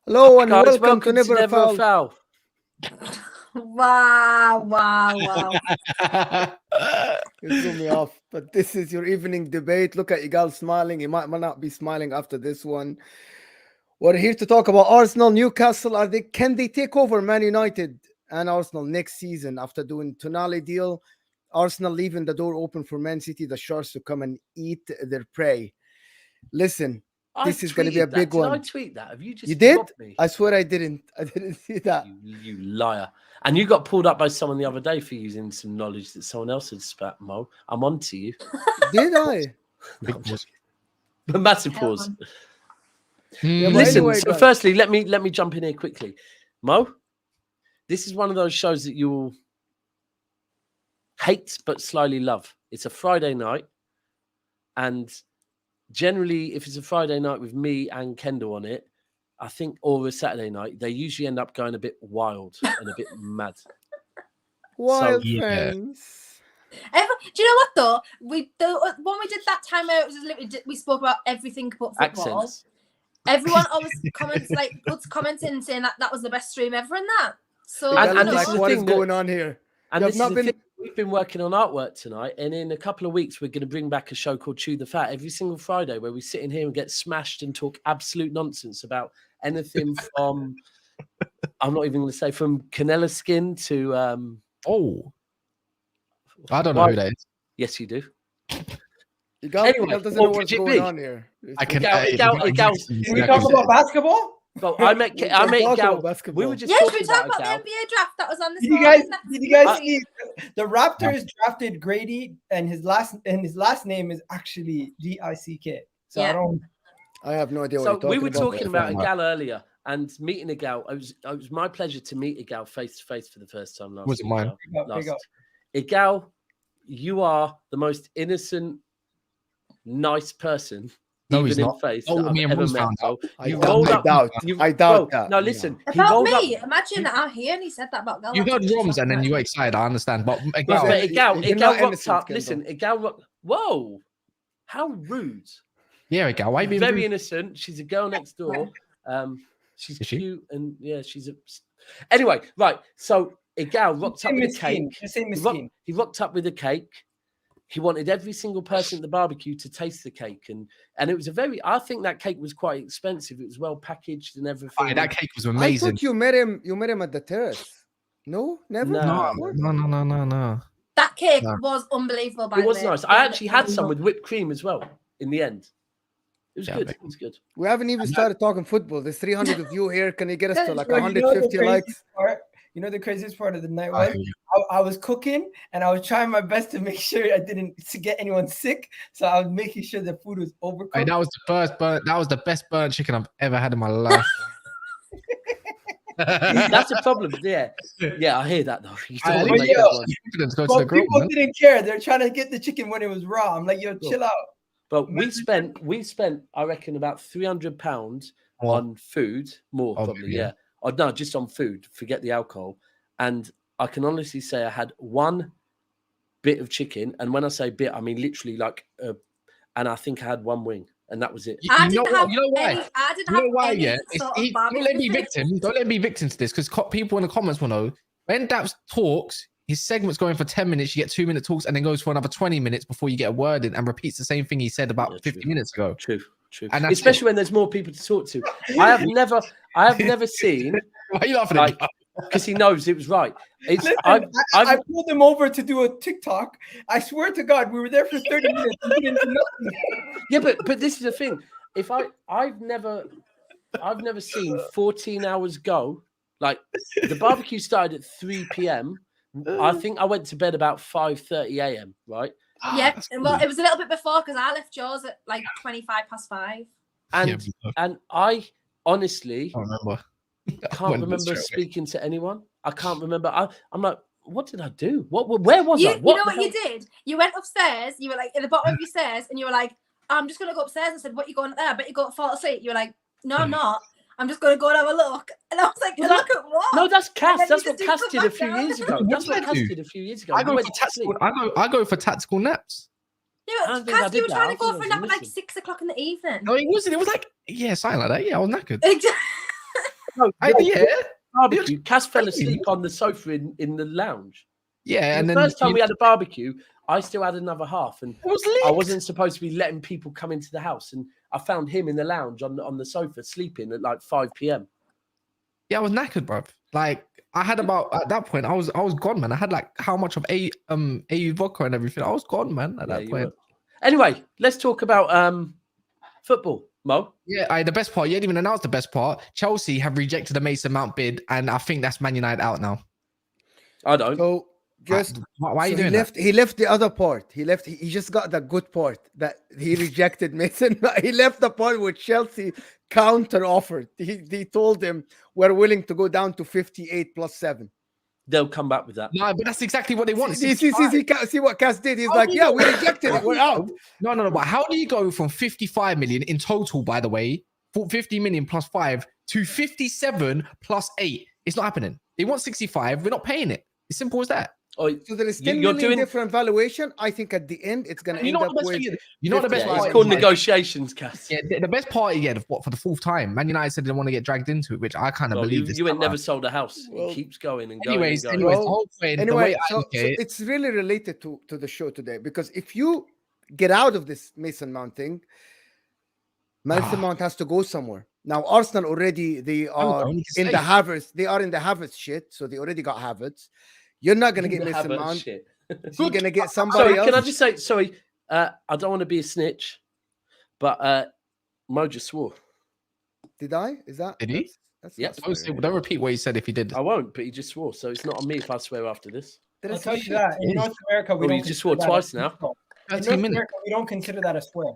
Hello and welcome to Never a Foul. Wow. You threw me off, but this is your evening debate. Look at Egal smiling. He might not be smiling after this one. We're here to talk about Arsenal, Newcastle. Can they take over Man United and Arsenal next season after doing Tonali deal? Arsenal leaving the door open for Man City, the Sharks, to come and eat their prey. Listen, this is going to be a big one. Did I tweet that? Have you just? You did? Me? I swear I didn't. I didn't see that. You liar! And you got pulled up by someone the other day for using some knowledge that someone else had spat. Mo, I'm on to you. Did I? No, but massive pause. Yeah, Listen. anyway, so firstly, let me jump in here quickly. Mo, this is one of those shows that you will hate but slyly love. It's a Friday night, and generally, if it's a Friday night with me and Kendall on it, I think, or a Saturday night, they usually end up going a bit wild and a bit mad. Wild friends. Do you know what though? When we did that time out, it was literally we spoke about everything but football. Accents. Everyone always puts comments in saying that was the best stream ever and that. So and like, what is going on here? And this is the thing. We've been working on artwork tonight, and in a couple of weeks, we're going to bring back a show called Chew the Fat every single Friday, where we sit in here and get smashed and talk absolute nonsense about anything from, I'm not even going to say, from Canella skin to... I don't know who that is. Yes, you do. Egal doesn't know what's going on here. Can we talk about basketball? Well, I met Gal. We were just should we talk about the NBA draft that was on this? Did you guys see the Raptors drafted Grady, and his last name is actually Gick. So I have no idea what you're talking about. So we were talking about Egal earlier, and meeting Egal. It was my pleasure to meet Egal face to face for the first time last. Wasn't mine. Egal, you are the most innocent, nice person. No, he's even not. In face Oh, me and ever Bruce met. found out. I doubt that. No, listen. About me. Imagine I'm here and he said that about Gal. You heard Roms and then you were excited. I understand. But Egal rocked up. Listen, Egal rocked. Whoa. How rude. Yeah, Egal. Why being very rude? Innocent. She's a girl next door. She's cute and yeah, she's a... Anyway, right. So Egal rocked up with a cake. He rocked up with a cake. He wanted every single person at the barbecue to taste the cake, and it was I think that cake was quite expensive. It was well packaged and everything. That cake was amazing. I thought you met him at the terrace. No, never. No. That cake was unbelievable. By it was nice. I actually had some with whipped cream as well. In the end, it was good. It was good. We haven't even started talking football. There's 300 of you here. Can you get us to like 150 likes? You know the craziest part of the night was I was cooking and I was trying my best to make sure I didn't get anyone sick. So I was making sure the food was overcooked. Hey, that was the first burnt. That was the best burnt chicken I've ever had in my life. That's a problem. Yeah, I hear that though. People didn't care. They're trying to get the chicken when it was raw. I'm like, yo, chill out. But we spent, I reckon, about £300 on food. More probably, yeah. Oh, no, just on food. Forget the alcohol. And I can honestly say I had one bit of chicken, and when I say bit, I mean literally like, and I think I had one wing, and that was it. You know why? Yeah, don't let me victim. Don't let me victim to this, because people in the comments will know when Daps talks. His segment's going for 10 minutes. You get 2-minute talks, and then goes for another 20 minutes before you get a word in, and repeats the same thing he said about 50 minutes ago. True. And especially when there's more people to talk to. I have never seen. Why are you laughing at me? Because he knows it was right. I pulled him over to do a TikTok. I swear to God, we were there for 30 minutes. He didn't do nothing. Yeah, but this is the thing. If I've never seen 14 hours go. Like the barbecue started at 3 p.m. I think I went to bed about 5:30 a.m. Right? Yeah. Well, it was a little bit before because I left yours at like 5:25. And I honestly I remember. can't remember speaking to anyone. I can't remember. I'm like, what did I do? Where was I? You know what you did? You went upstairs. You were like at the bottom of your stairs, and you were like, "I'm just gonna go upstairs." I said, "What you going up there? I bet you go fall asleep." You were like, "No, I'm not. I'm just gonna go and have a look." And I was like, "Look at what?" No, that's Cass. then That's you what just Cass didn't did a come few back years down. ago. What That's did what I Cass do? did a few years ago. I You go went for to tactical. sleep. I go for tactical naps. Yeah, I don't think I Cass, did you were that. trying I to go think for I a was nap at like missing. 6 o'clock in the evening. No, it wasn't. It was like, yeah, something like that. Yeah, I was knackered. No, Yeah. barbecue. Cass fell asleep on the sofa in the lounge. Yeah, and the then first time we had a barbecue, I still had another half, and it was I lit. wasn't supposed to be letting people come into the house, and I found him in the lounge on the sofa sleeping at like 5 p.m. Yeah, I was knackered, bro. Like I had about at that point, I was gone, man. I had like how much of AU vodka and everything. I was gone, man. At that you point. were. Anyway, let's talk about football, Mo. Yeah, the best part. You didn't even announce the best part. Chelsea have rejected the Mason Mount bid, and I think that's Man United out now. I don't. So just why are you so doing he left the other part. He just got the good part that he rejected Mason. He left the part where Chelsea counter offered. He told him we're willing to go down to 58 plus 7. They'll come back with that. No, but that's exactly what they want. See what Cass did. He's like, yeah, we rejected it. We're out. No. But how do you go from 55 million in total, by the way, 50 million plus 5 to 57 plus 8? It's not happening. They want 65. We're not paying it. It's simple as that. Oh, So there is 10 million different valuation. I think at the end it's going to end up with. You know the best part. It's called negotiations, Cass. Yeah, the best part again for the fourth time. Man United said they didn't want to get dragged into it, which I kind of believe. You ain't never sold a house. It keeps going and going. Anyways, and going. the whole point, anyway, so it's really related to the show today, because if you get out of this Mason Mount thing, Mason Mount has to go somewhere. Now Arsenal already they are in the Havertz. They are in the Havertz shit, so they already got Havertz. You're not gonna get Mason Mount. You're gonna get somebody else. Can I just say sorry? I don't want to be a snitch, but Mo just swore. Did I? Is that? Did he? That's don't repeat what he said if he did. I won't, but he just swore, so it's not on me if I swear after this. I'll tell you that in North America we don't. You just swore twice now. In North America, we don't consider that a swear.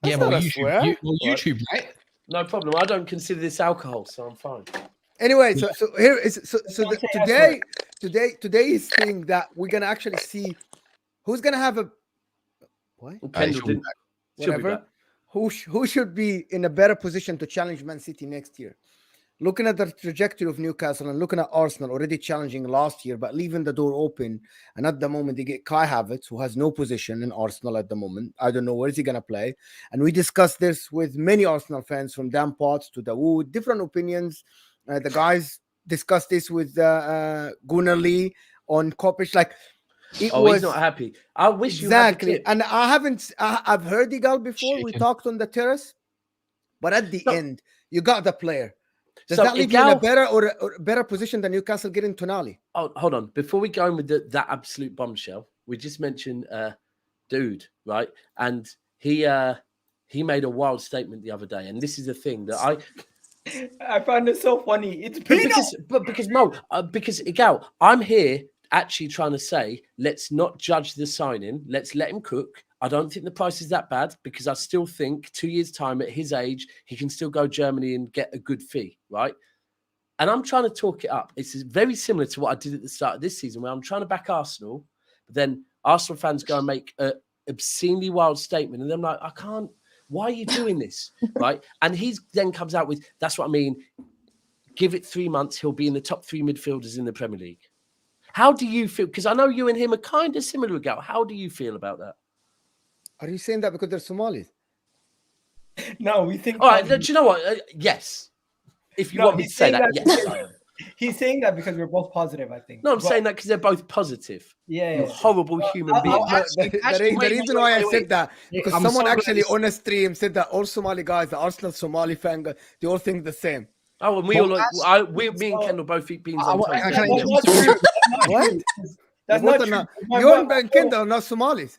Yeah, but YouTube, right? No problem. I don't consider this alcohol, so I'm fine. Anyway, so here is today's thing that we're gonna actually see who's gonna have a what? Whatever. Who should be in a better position to challenge Man City next year? Looking at the trajectory of Newcastle and looking at Arsenal already challenging last year, but leaving the door open. And at the moment, they get Kai Havertz, who has no position in Arsenal at the moment. I don't know where is he going to play. And we discussed this with many Arsenal fans, from Dan Potts to Dawood, different opinions. The guys discussed this with Gunnar Lee on Kopic. Like, he's not happy. I wish exactly. You had and I've heard Egal before. We talked on the terrace, but at the end, you got the player. Does that leave you in a better or better position than Newcastle getting Tonali? Oh, hold on. Before we go in with that absolute bombshell, we just mentioned Dude, right? And he made a wild statement the other day, and this is the thing that I find it so funny. It's because Egal, I'm here actually trying to say, let's not judge the signing. Let's let him cook. I don't think the price is that bad, because I still think 2 years' time at his age, he can still go Germany and get a good fee, right? And I'm trying to talk it up. It's very similar to what I did at the start of this season, where I'm trying to back Arsenal, but then Arsenal fans go and make an obscenely wild statement, and I'm like, I can't. Why are you doing this, right? And he then comes out with, that's what I mean. Give it 3 months, he'll be in the top 3 midfielders in the Premier League. How do you feel? Because I know you and him are kind of similar, Egal. How do you feel about that? Are you saying that because they're Somalis? No, we think. All right, do you know what? Yes. If you want me to say that, yes. He's saying that because we're both positive, I think. No, I'm saying that because they're both positive. Yeah. You're horrible human beings. The reason why I said that, because someone actually on a stream said that all Somali guys, the Arsenal Somali fan, they all think the same. Oh, and me and Kendall both eat beans on toast. What? That's not true. You and Kendall are not Somalis.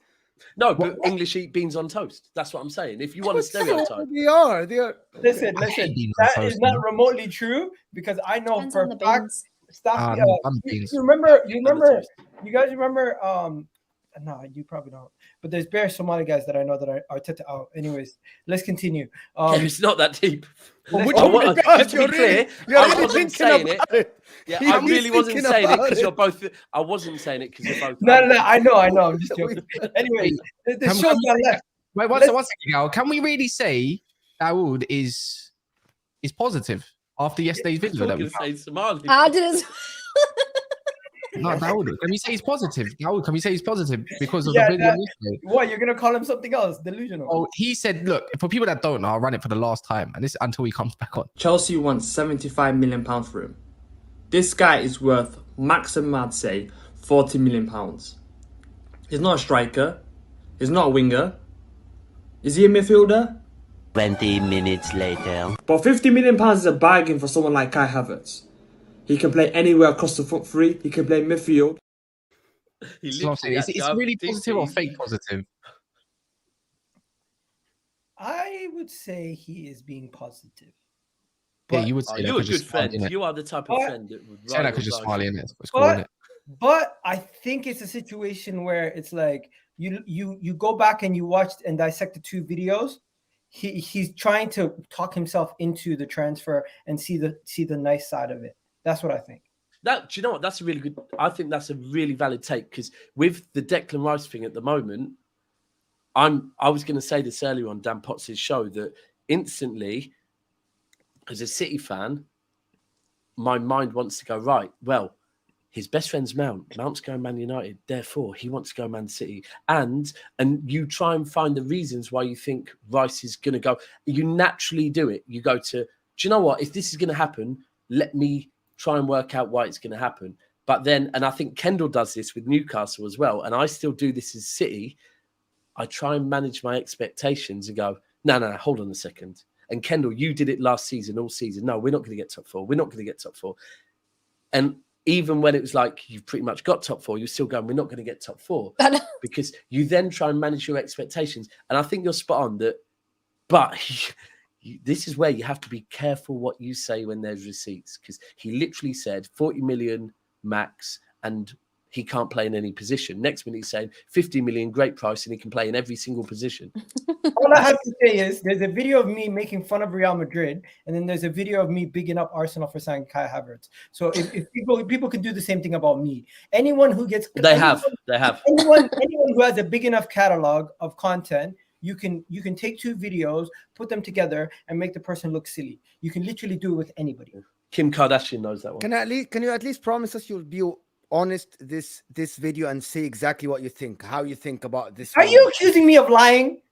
No, but English eat beans on toast. That's what I'm saying. If you want to stereotype. They are. Listen. That is not remotely true, because I know for a fact. You guys remember No, you probably don't. But there's bare Somali guys that I know that are Arteta out. Anyways, let's continue. It's not that deep. Well, which I one- want- just to be clear, I wasn't thinking saying it. about it. Yeah, He I was really wasn't thinking saying it about because it. you're both. I wasn't saying it because you're both. No, I know. I'm just joking. Anyways, the Can- show's not left. Wait, one second, Gal. Can we really say Dawood is positive after yesterday's video? That Talking we say Somali. I didn't. no, Dawood. Can we say he's positive? Dawood, can we say he's positive because of Yeah, the video yesterday? What, you're gonna call him something else? Delusional. Oh, he said, look, for people that don't know, I'll run it for the last time, and this until he comes back on. Chelsea wants £75 million for him. This guy is worth, maximum I'd say, £40 million. He's not a striker. He's not a winger. Is he a midfielder? 20 minutes later. But £50 million is a bargain for someone like Kai Havertz. He can play anywhere across the front three. He can play midfield. That's what I'm saying. Is it really positive or fake positive? I would say he is being positive. Yeah, But- you would say that You're a 'cause you're good friend. Somali, innit? You are the type of But- friend that would. Say that rather because you're like- Somali, innit? It's cool, innit? But I think it's a situation where it's like you go back and you watch and dissect the two videos. He's trying to talk himself into the transfer and see the nice side of it. That's what I think. That, do you know what? That's a really good. I think that's a really valid take because with the Declan Rice thing at the moment, I was going to say this earlier on Dan Potts' show that instantly, as a City fan, my mind wants to go right. Well, his best friend's Mount. Mount's going Man United. Therefore, he wants to go Man City. And you try and find the reasons why you think Rice is going to go. You naturally do it. You go to, do you know what? If this is going to happen, let me try and work out why it's going to happen. But then, and I think Kendall does this with Newcastle as well, and I still do this as City, I try and manage my expectations and go, no, hold on a second. And Kendall, you did it last season, all season. No, we're not going to get top four. We're not going to get top four. And even when it was like you've pretty much got top four, you're still going, we're not going to get top four. Because you then try and manage your expectations. And I think you're spot on that. But this is where you have to be careful what you say when there's receipts. Because he literally said 40 million max and he can't play in any position. Next minute he's saying 50 million, great price, and he can play in every single position. All I have to say is there's a video of me making fun of Real Madrid, and then there's a video of me bigging up Arsenal for signing Kai Havertz. So if people can do the same thing about me, anyone who gets They have. anyone who has a big enough catalog of content, you can take two videos, put them together, and make the person look silly. You can literally do it with anybody. Kim Kardashian knows that one. Can you at least promise us you'll be honest this video and say exactly what you think, how you think about this? Are you accusing me of lying?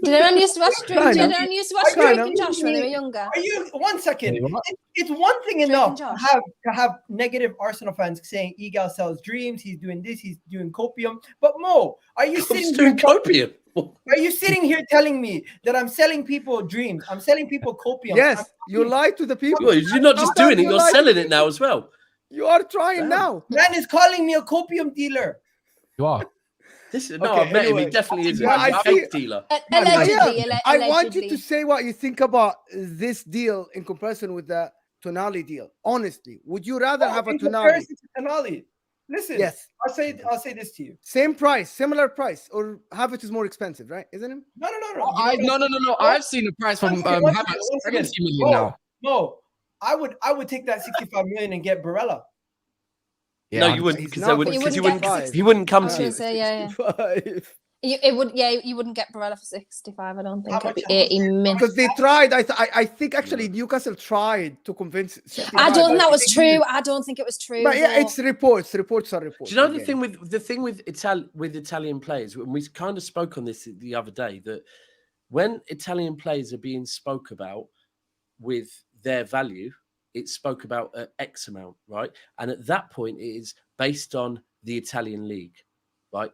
Did anyone used to watch Drake and Josh when they were younger? Are you 1 second? It's one thing enough to have negative Arsenal fans saying Egal sells dreams, he's doing this, he's doing copium. But Mo, are you sitting doing copium? Are you sitting here telling me that I'm selling people dreams? I'm selling people copium. Yes, you lie to the people. Well, you're not just doing it, you're selling it now as well. You are trying now. Man is calling me a copium dealer. You are. I've met him. He definitely is. Yeah, He's a fake dealer. Allegedly. I want you to say what you think about this deal in comparison with the Tonali deal. Honestly, would you rather have a Tonali? Listen, yes. I'll say this to you. Same price, similar price, or Havertz is more expensive, right? Isn't it? No. No. I've seen the price from Havertz. 70 million now. No, I would take that 65 million and get Barella. Yeah, no, you wouldn't, because he wouldn't come to you. You wouldn't get Barella for 65. I don't think it'd be 80 million. Because they tried. I think actually Newcastle tried to convince. I don't think that was true. I don't think it was true. But yeah, it's reports. Reports are reports. Do you know the thing with Italian players? And we kind of spoke on this the other day, that when Italian players are being spoke about with their value, it's spoke about at X amount, right? And at that point, it is based on the Italian league, right?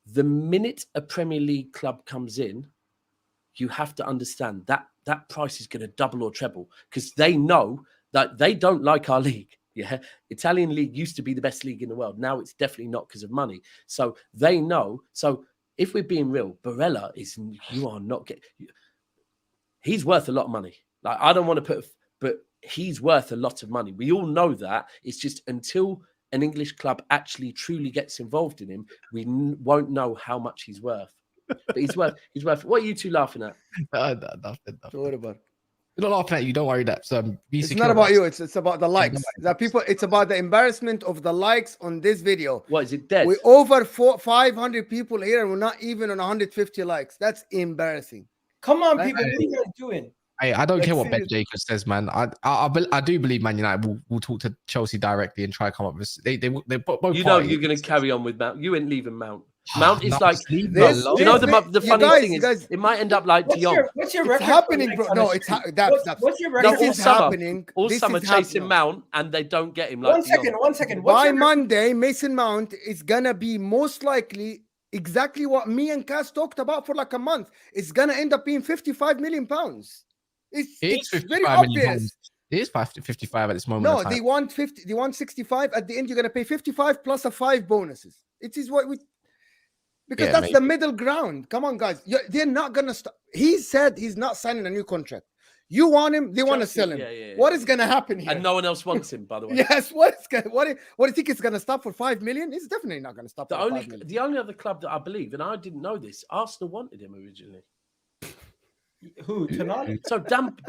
The minute a Premier League club comes in, you have to understand that that price is going to double or treble, because they know that they don't like our league. Yeah, Italian league used to be the best league in the world. Now it's definitely not because of money. So they know. So if we're being real, Barella he's worth a lot of money. Like, I don't want to but he's worth a lot of money. We all know that. It's just until an English club actually truly gets involved in him, we won't know how much he's worth. But he's worth. What are you two laughing at? Nothing. So what about? We're not laughing at you. Don't worry, Daps. It's not about you. It's about the likes. That people. It's about the embarrassment of the likes on this video. What is it? Dead. We over 500 people here, and we're not even on 150 likes. That's embarrassing. Come on, people. What are you guys doing? Hey, I don't care what Ben Jacobs says, man. I do believe Man United will talk to Chelsea directly and try to come up with they both. You know you're going to carry on with Mount. You ain't leaving Mount. Mount is No, like leave me this. alone. Do you know the funny guys, thing you is guys- it might end up like De Jong. What's your It's record? happening, bro. No, it's that's What's your record? this all is summer. happening. All This summer is chasing happening. Mount and they don't get him. Like One second. By Monday, Mason Mount is gonna be most likely exactly what me and Cass talked about for like a month. It's gonna end up being 55 million pounds. It's very 55 million obvious. pounds. It is 55 at this moment. No, of time. they want 50. They want 65. At the end, you're gonna pay 55 plus a 5 bonuses. It is what we. Because that's the middle ground. Come on, guys. They're not gonna stop. He said he's not signing a new contract. You want him? They want to sell him. What is gonna happen here? And no one else wants him, by the way. Yes. What do you think it's gonna stop for 5 million? It's definitely not gonna stop. The only other club that I believe, and I didn't know this, Arsenal wanted him originally. Who? Tonali? So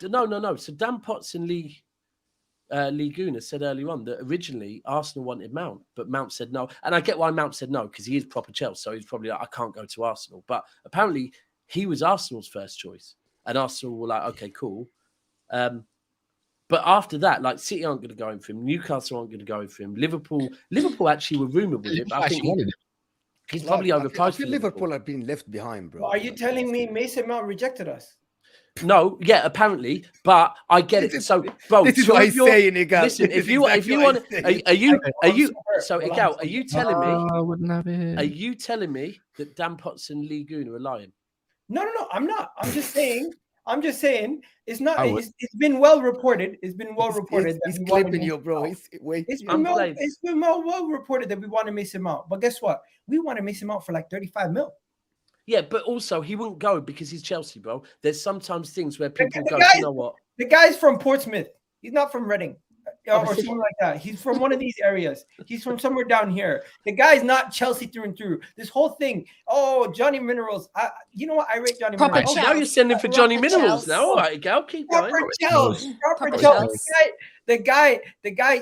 no. So Dan Potts and Lee Guna said earlier on that originally Arsenal wanted Mount, but Mount said no. And I get why Mount said no, because he is proper Chelsea, so he's probably like, I can't go to Arsenal. But apparently he was Arsenal's first choice, and Arsenal were like, okay, cool. But after that, like City aren't going to go in for him, Newcastle aren't going to go in for him, Liverpool actually were rumoured with it, but I think he's probably overpriced. I feel Liverpool are being left behind, bro. Are you telling me Mason Mount rejected us? No, yeah, apparently, but I get it. So, bro, this is what he's saying, Egal. Listen, if you want, are you? So, Egal, are you telling me? Are you telling me that Dan Potts and Lee Guna are lying? No, I'm not. I'm just saying. It's not. It's been well reported. It's been well reported. He's clipping you, bro. It's been well reported that we want to Mason Mount. But guess what? We want to Mason Mount for like 35 mil. Yeah, but also he wouldn't go because he's Chelsea, bro. There's sometimes things where people go, you know what? The guy's from Portsmouth. He's not from Reading or something like that. He's from one of these areas. He's from somewhere down here. The guy's not Chelsea through and through. This whole thing. Oh, Johnny Minerals. You know what? I rate Johnny Minerals. Now you're sending for Johnny Minerals now. All right, Gal, keep going. Proper Chelsea. The guy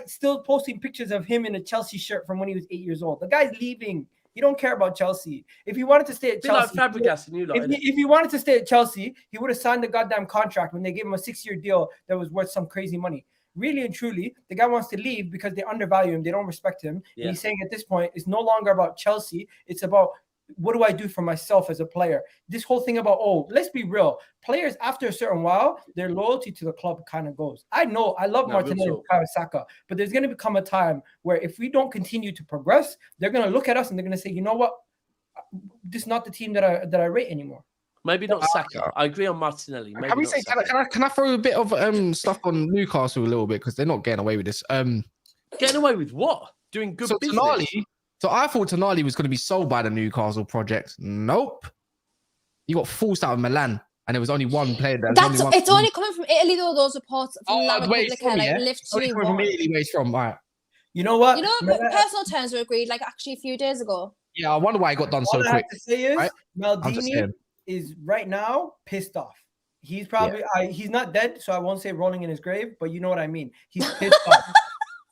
still posting pictures of him in a Chelsea shirt from when he was 8 years old. The guy's leaving. He don't care about Chelsea. If he wanted to stay at Chelsea, like Fabregas and if he wanted to stay at Chelsea, he would have signed the goddamn contract when they gave him a 6-year deal that was worth some crazy money. Really and truly, the guy wants to leave because they undervalue him. They don't respect him. Yeah. And he's saying at this point, it's no longer about Chelsea. It's about what do I do for myself as a player? This whole thing about, let's be real. Players, after a certain while, their loyalty to the club kind of goes. I know, I love Martinelli and Kawasaka, but there's going to become a time where if we don't continue to progress, they're going to look at us and they're going to say, you know what? This is not the team that I rate anymore. Maybe not Saka. I agree on Martinelli. Maybe can I throw a bit of stuff on Newcastle a little bit because they're not getting away with this. Getting away with what? Doing good business. Tonali, so I thought Tonali was going to be sold by the Newcastle project. Nope. He got forced out of Milan, and there was only one player. It's only coming from Italy, though. Those reports from La Repubblica, lift from Italy, where he's from. All right. You know what? Personal terms were agreed like actually a few days ago. Yeah, I wonder why it got done so quick. All I have to say is Maldini is right now pissed off. He's probably he's not dead, so I won't say rolling in his grave, but you know what I mean. He's pissed off.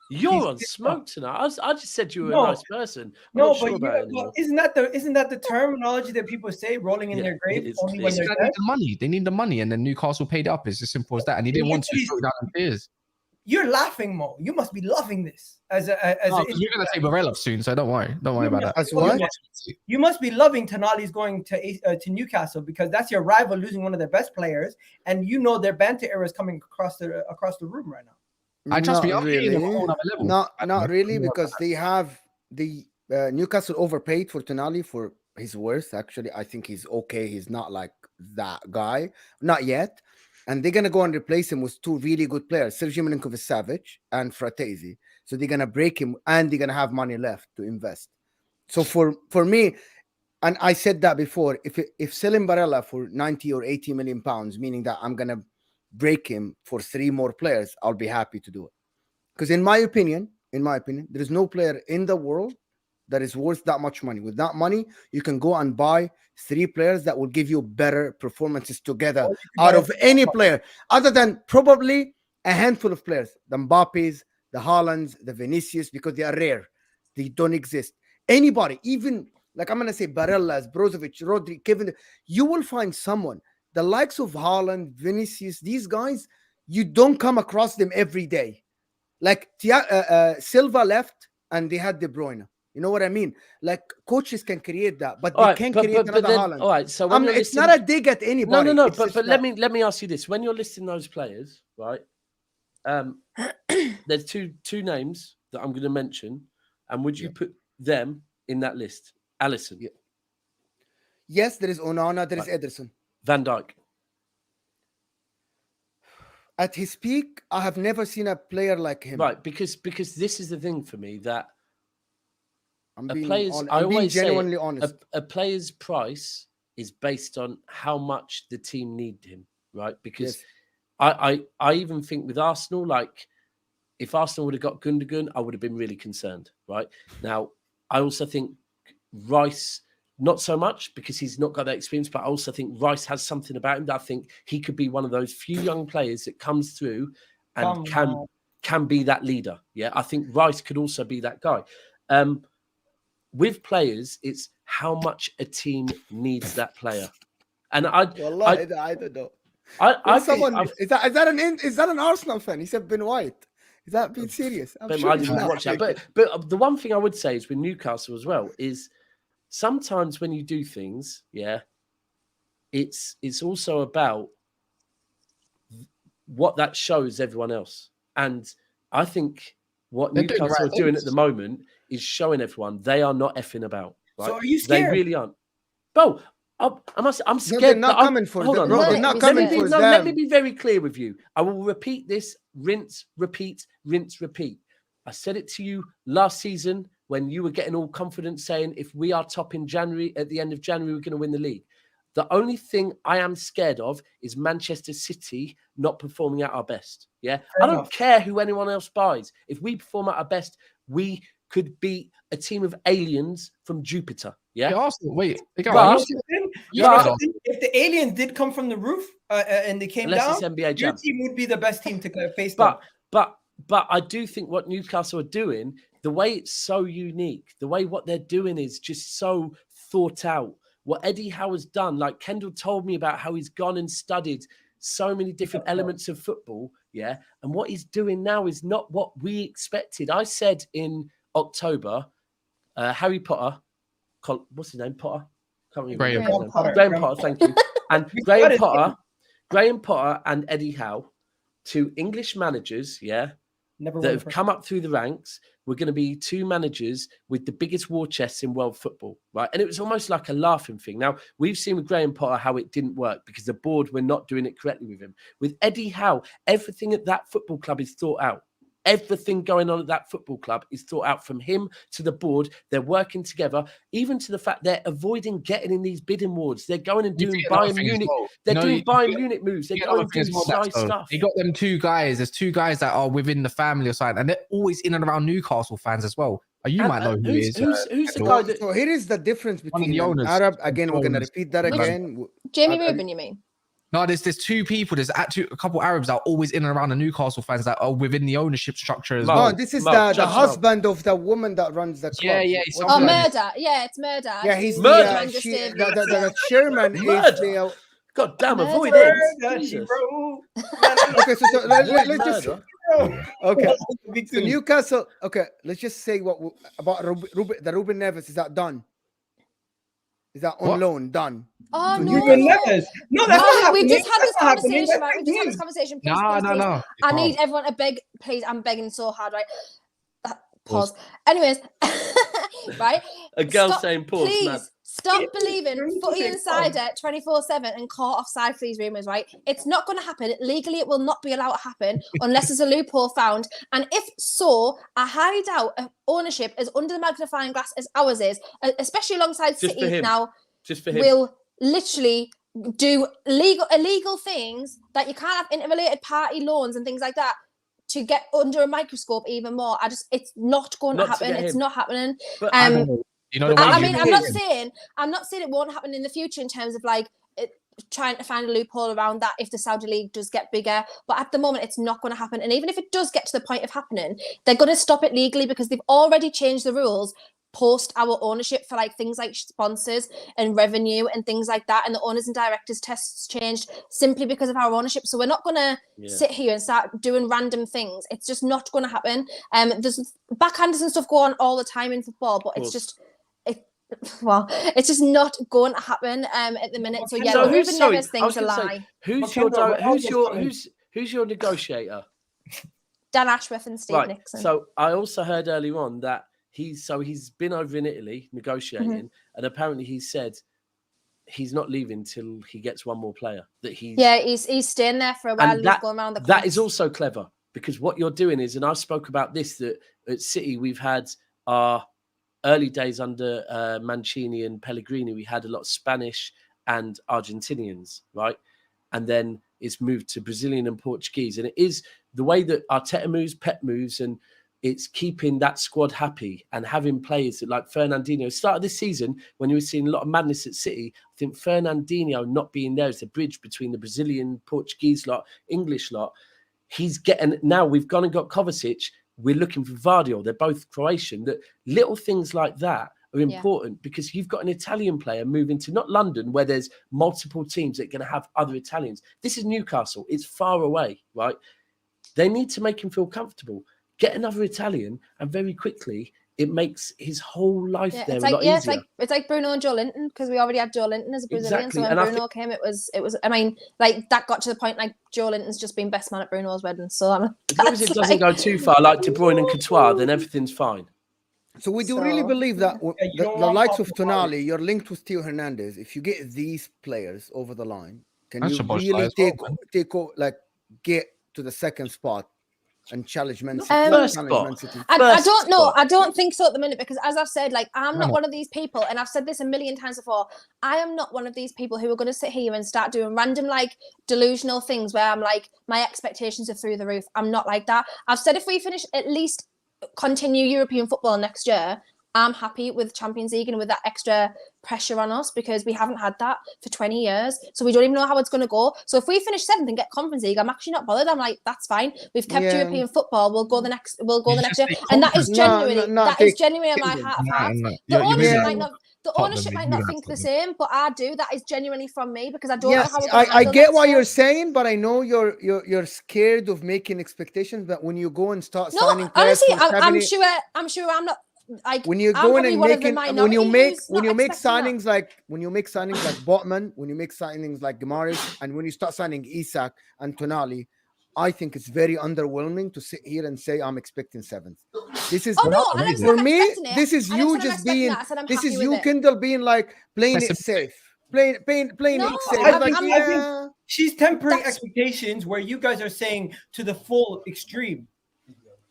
You're on smoke tonight. I just said you were a nice person. Isn't that the terminology that people say, rolling in their grave? Only when they're dead? The money. They need the money, and then Newcastle paid up. It's as simple as that. And he didn't want to throw down in tears. You're laughing, Mo. You must be loving this. You're gonna take Barella soon, so don't worry. Don't worry about that. As what? You must be loving Tonali's going to Newcastle because that's your rival losing one of their best players, and you know their banter era is coming across the room right now. Not really, because they have the Newcastle overpaid for Tonali for his worth. Actually, I think he's okay. He's not like that guy, not yet. And they're gonna go and replace him with two really good players, Sergio Milinkovic-Savic and Fratesi. So they're gonna break him, and they're gonna have money left to invest. So for me, and I said that before, if selling Barella for 90 or 80 million pounds, meaning that I'm gonna break him for 3 more players, I'll be happy to do it. Because in my opinion, in my opinion. There is no player in the world that is worth that much money. With that money, you can go and buy 3 players that will give you better performances together out of any player, other than probably a handful of players, the Mbappes, the Haalands, the Vinicius, because they are rare. They don't exist. Anybody, even like I'm going to say Barellas, Brozovic, Rodri, Kevin, you will find someone. The likes of Haaland, Vinicius, these guys, you don't come across them every day. Like Silva left and they had De Bruyne. You know what I mean? Like coaches can create that, but they can't create another Haaland. All right, so when you're it's listing, not a dig at anybody. No. But let me ask you this: when you're listing those players, right? There's two names that I'm going to mention, and would you put them in that list? Alisson. Yeah. Yes, there is Onana. There is Ederson. Van Dijk. At his peak, I have never seen a player like him. Right, because this is the thing for me that. I'm being genuinely honest. A player's price is based on how much the team need him, right? Because I even think with Arsenal, like if Arsenal would have got Gundogan, I would have been really concerned, right? Now, I also think Rice, not so much because he's not got that experience, but I also think Rice has something about him that I think he could be one of those few young players that comes through and can be that leader. Yeah, I think Rice could also be that guy. With players, it's how much a team needs that player, and I don't know. Is that an Arsenal fan? He said Ben White. Is that being serious? I didn't watch that. But the one thing I would say is with Newcastle as well is sometimes when you do things, it's also about what that shows everyone else, and I think what Newcastle are doing at the moment is showing everyone they are not effing about. Right? So are you scared? They really aren't. Bro, I'm scared. They're not coming for them. They're not coming for them. Let me be very clear with you. I will repeat this, rinse, repeat, rinse, repeat. I said it to you last season when you were getting all confident saying if we are top in January, at the end of January, we're going to win the league. The only thing I am scared of is Manchester City not performing at our best. Yeah, I don't care who anyone else buys. If we perform at our best, we could beat a team of aliens from Jupiter. Yeah. Arsenal, wait. If the aliens did come from the roof and they came down, your team would be the best team to face them. But I do think what Newcastle are doing, the way it's so unique, the way what they're doing is just so thought out. What Eddie Howe has done, like Kendall told me about how he's gone and studied so many different elements of football, and what he's doing now is not what we expected. I said in October, Harry Potter, what's his name? Potter? Can't remember. Graham Potter, thank you. And Graham Potter and Eddie Howe, 2 English managers, that have come up through the ranks. We're going to be 2 managers with the biggest war chests in world football, right? And it was almost like a laughing thing. Now, we've seen with Graham Potter how it didn't work because the board were not doing it correctly with him. With Eddie Howe, everything at that football club is thought out. Everything going on at that football club is thought out from him to the board. They're working together, even to the fact they're avoiding getting in these bidding wars. They're going and doing Bayern Munich. They're doing Bayern Munich moves. They're going and doing stuff. They got them 2 guys. There's 2 guys that are within the family or something, and they're always in and around Newcastle fans as well. You might know who he is. Who's the guy that... So here is the difference between Arab. Again, we're going to repeat that again. Jamie Rubin, you mean? No, there's 2 people. There's actually a couple Arabs that are always in and around the Newcastle fans that are within the ownership structure as well. No, this is the husband of the woman that runs the club. Murder. Yeah, it's Murder. Yeah, he's Murder. The chairman is the... God damn, avoid it. Okay, so let's just... Okay, so Newcastle... Okay, let's just say what about the Ruben Neves. Is that done? Is that on loan done? Oh, so no. We just had this conversation, right? We just had this conversation. Please, no. I need everyone to beg. Please, I'm begging so hard, right? Pause. Anyways, right? A girl saying pause. Please, man. stop believing Footy Insider 24/7 and caught offside for these rumours, right? It's not going to happen. Legally, it will not be allowed to happen unless there's a loophole found. And if so, I highly doubt ownership is under the magnifying glass as ours is, especially alongside City now. Just for him. Will literally do illegal things that you can't have interrelated party loans and things like that to get under a microscope even more. It's not going to happen. It's not happening. But I don't know. You know, I mean, I'm not saying it won't happen in the future in terms of like trying to find a loophole around that if the Saudi League does get bigger. But at the moment, it's not going to happen. And even if it does get to the point of happening, they're going to stop it legally because they've already changed the rules post our ownership for like things like sponsors and revenue and things like that. And the owners and directors tests changed simply because of our ownership. So we're not going to sit here and start doing random things. It's just not going to happen. There's backhanders and stuff go on all the time in football, but it's just not going to happen at the minute. So yeah, moving Neves thing's a lie. Who's your negotiator? Dan Ashworth and Steve Nixon. So I also heard earlier on that he's been over in Italy negotiating, and apparently he said he's not leaving till he gets one more player. He's staying there for a while. And going around the that is also clever because what you're doing is, and I spoke about this, that at City we've had our early days under Mancini and Pellegrini. We had a lot of Spanish and Argentinians, right? And then it's moved to Brazilian and Portuguese, and it is the way that Arteta moves, Pep moves, and it's keeping that squad happy and having players that like Fernandinho. Started this season when you were seeing a lot of madness at City. I think Fernandinho not being there is the bridge between the Brazilian, Portuguese lot, English lot. He's getting, now we've gone and got Kovacic. We're looking for Vardio. They're both Croatian. That little things like that are important because you've got an Italian player moving to not London where there's multiple teams that are going to have other Italians. This is Newcastle. It's far away, right? They need to make him feel comfortable. Get another Italian, and very quickly it makes his whole life there a lot easier. It's like Bruno and Joe Linton because we already had Joe Linton as a Brazilian. Exactly. So when Bruno came, it was. I mean, like that got to the point like Joe Linton's just been best man at Bruno's wedding. So as long as it doesn't go too far, like De Bruyne and Courtois, then everything's fine. So we do really believe that the likes of Tonali, you're linked with Theo Hernandez. If you get these players over the line, can you really get to the second spot and challenge Man City? I don't know. I don't think so at the minute because, as I've said, like I'm not one of these people, and I've said this a million times before. I am not one of these people who are going to sit here and start doing random, like delusional things where I'm like, my expectations are through the roof. I'm not like that. I've said if we finish at least continue European football next year, I'm happy with Champions League and with that extra pressure on us because we haven't had that for 20 years. So we don't even know how it's going to go. So if we finish 7th and get Conference League, I'm actually not bothered. I'm like, that's fine. We've kept European football. We'll go the next year. And that is genuinely, in my heart of hearts. The ownership might not think the same, but I do. That is genuinely from me because I don't know how it's going to I get what you're saying, but I know you're scared of making expectations. But when you go and start signing players, honestly, I'm sure I'm not. Like, when you go in and when you make signings like Botman, when you make signings like Gamaris, and when you start signing Isak and Tonali, I think it's very underwhelming to sit here and say I'm expecting 7th. This is for me. This is you just being. This is you, Kendall, being like playing it safe, playing it safe. She's tempering expectations where you guys are saying to the full extreme.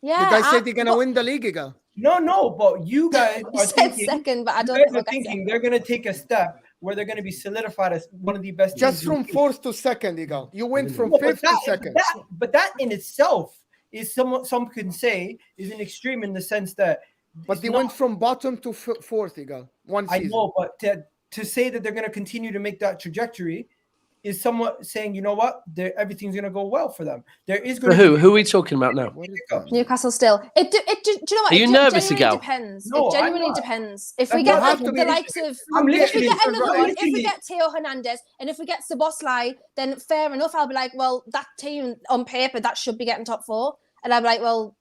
Yeah, did I say they're gonna win the league again? No, but you guys are thinking second, but I don't think they're going to take a step where they're going to be solidified as one of the best. Just from 4th to 2nd, Egal. You went from 5th to 2nd. But that in itself is some can say is an extreme in the sense that. But they went from bottom to 4th, Egal. One season. I know, but to say that they're going to continue to make that trajectory is somewhat saying, you know what, everything's going to go well for them. There is going to who are we talking about now? Newcastle still. Do you know what? Are you nervous, Egal? Depends. No, it genuinely depends. If we get the likes of, if we get another one, if we get Theo Hernandez, and if we get Szoboszlai, then fair enough. I'll be like, well, that team on paper that should be getting top 4, and I'll be like, well,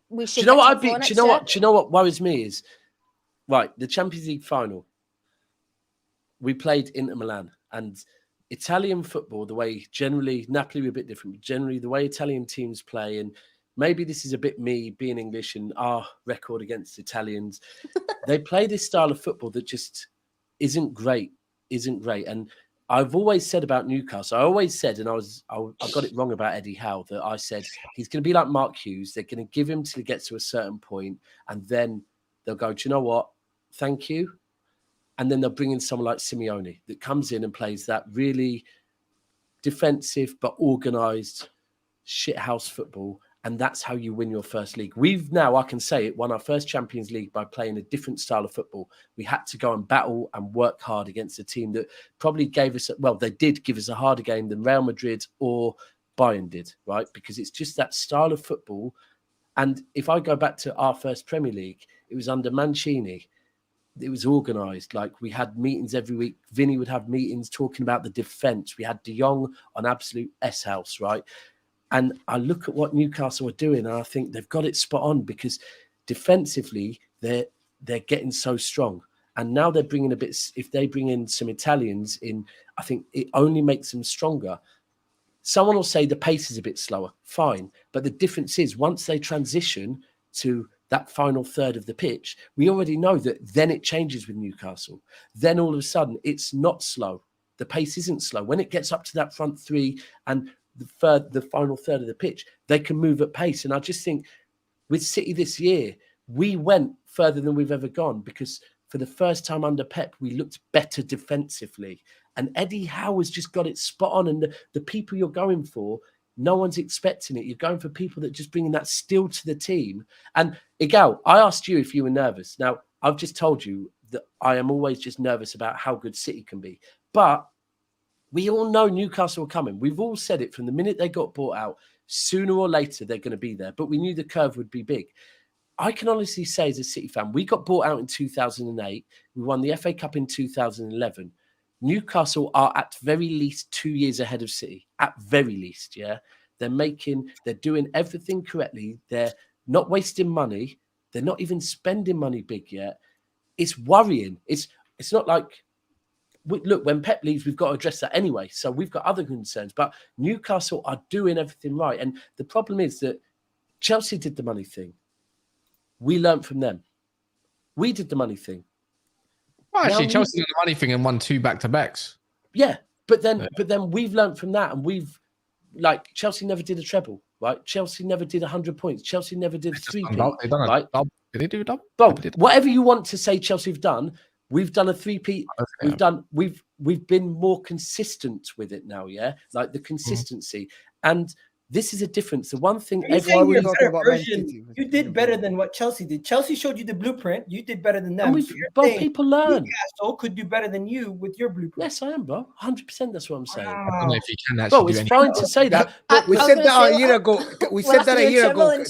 we should. Do you know what worries me is, right? The Champions League final. We played Inter Milan and. Italian football, the way generally, Napoli were a bit different, but generally the way Italian teams play, and maybe this is a bit me being English and our record against Italians, they play this style of football that just isn't great. And I've always said about Newcastle, I always said, and I got it wrong about Eddie Howe, that I said he's going to be like Mark Hughes. They're going to give him till he gets to a certain point, and then they'll go, do you know what? Thank you. And then they'll bring in someone like Simeone that comes in and plays that really defensive but organised shithouse football. And that's how you win your first league. We've now, I can say it, won our first Champions League by playing a different style of football. We had to go and battle and work hard against a team that probably gave us, well, they did give us a harder game than Real Madrid or Bayern did, right? Because it's just that style of football. And if I go back to our first Premier League, it was under Mancini. It was organised. Like, we had meetings every week. Vinny would have meetings talking about the defence. We had De Jong on absolute S-house, right? And I look at what Newcastle are doing, and I think they've got it spot on, because defensively they're getting so strong. And now they're bringing a bit. If they bring in some Italians in, I think it only makes them stronger. Someone will say the pace is a bit slower. Fine, but the difference is once they transition to that final third of the pitch, we already know that then it changes with Newcastle. Then all of a sudden it's not slow. The pace isn't slow. When it gets up to that front three and the final third of the pitch, they can move at pace. And I just think with City this year, we went further than we've ever gone, because for the first time under Pep, we looked better defensively. And Eddie Howe has just got it spot on. And the people you're going for, no one's expecting it. You're going for people that just bringing that steel to the team. And Egal, I asked you if you were nervous. Now, I've just told you that I am always just nervous about how good City can be. But we all know Newcastle are coming. We've all said it from the minute they got bought out. Sooner or later, they're going to be there. But we knew the curve would be big. I can honestly say, as a City fan, we got bought out in 2008. We won the FA Cup in 2011. Newcastle are at very least 2 years ahead of City. At very least, yeah. They're doing everything correctly. They're not wasting money. They're not even spending money big yet. It's worrying. It's not like... Look, when Pep leaves, we've got to address that anyway. So we've got other concerns. But Newcastle are doing everything right. And the problem is that Chelsea did the money thing. We learned from them. We did the money thing. Well, actually, Chelsea did the money thing and won 2 back-to-backs. Yeah, but then we've learned from that, and Chelsea never did a treble, right? Chelsea never did 100 points. Chelsea never did 3-peat, right? Did they do a double? Well, whatever you want to say Chelsea have done, we've done a 3-peat. We've been more consistent with it now, yeah? Like the consistency. And this is a difference. The one thing everyone talking about you did better than what Chelsea did. Chelsea showed you the blueprint. You did better than them. But people learn. Newcastle could do better than you with your blueprint. Yes, I am, bro. 100%. That's what I'm saying. I don't know if you can actually. Bro, it's fine to say that. But we said that a year ago. We said that a year ago.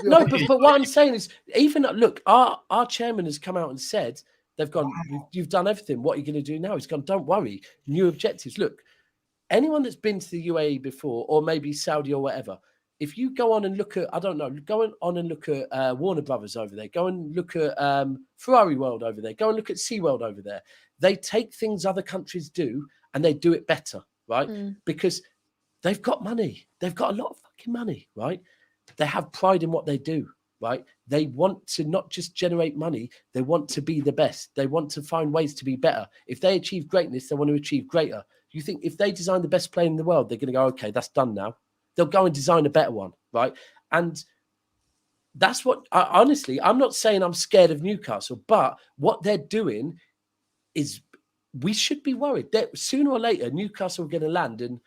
No, but what I'm saying is, even look, our chairman has come out and said they've gone. You've done everything. What are you going to do now? He's gone. Don't worry. New objectives. Look. Anyone that's been to the UAE before, or maybe Saudi or whatever, if you go on and look at, I don't know, go on and look at Warner Brothers over there, go and look at Ferrari World over there, go and look at SeaWorld over there. They take things other countries do and they do it better, right? Because they've got money. They've got a lot of fucking money, right? They have pride in what they do, right? They want to not just generate money, they want to be the best. They want to find ways to be better. If they achieve greatness, they want to achieve greater. You think if they design the best player in the world, they're going to go, okay, that's done now. They'll go and design a better one, right? And that's what, honestly, I'm not saying I'm scared of Newcastle, but what they're doing is we should be worried that sooner or later Newcastle are going to land. And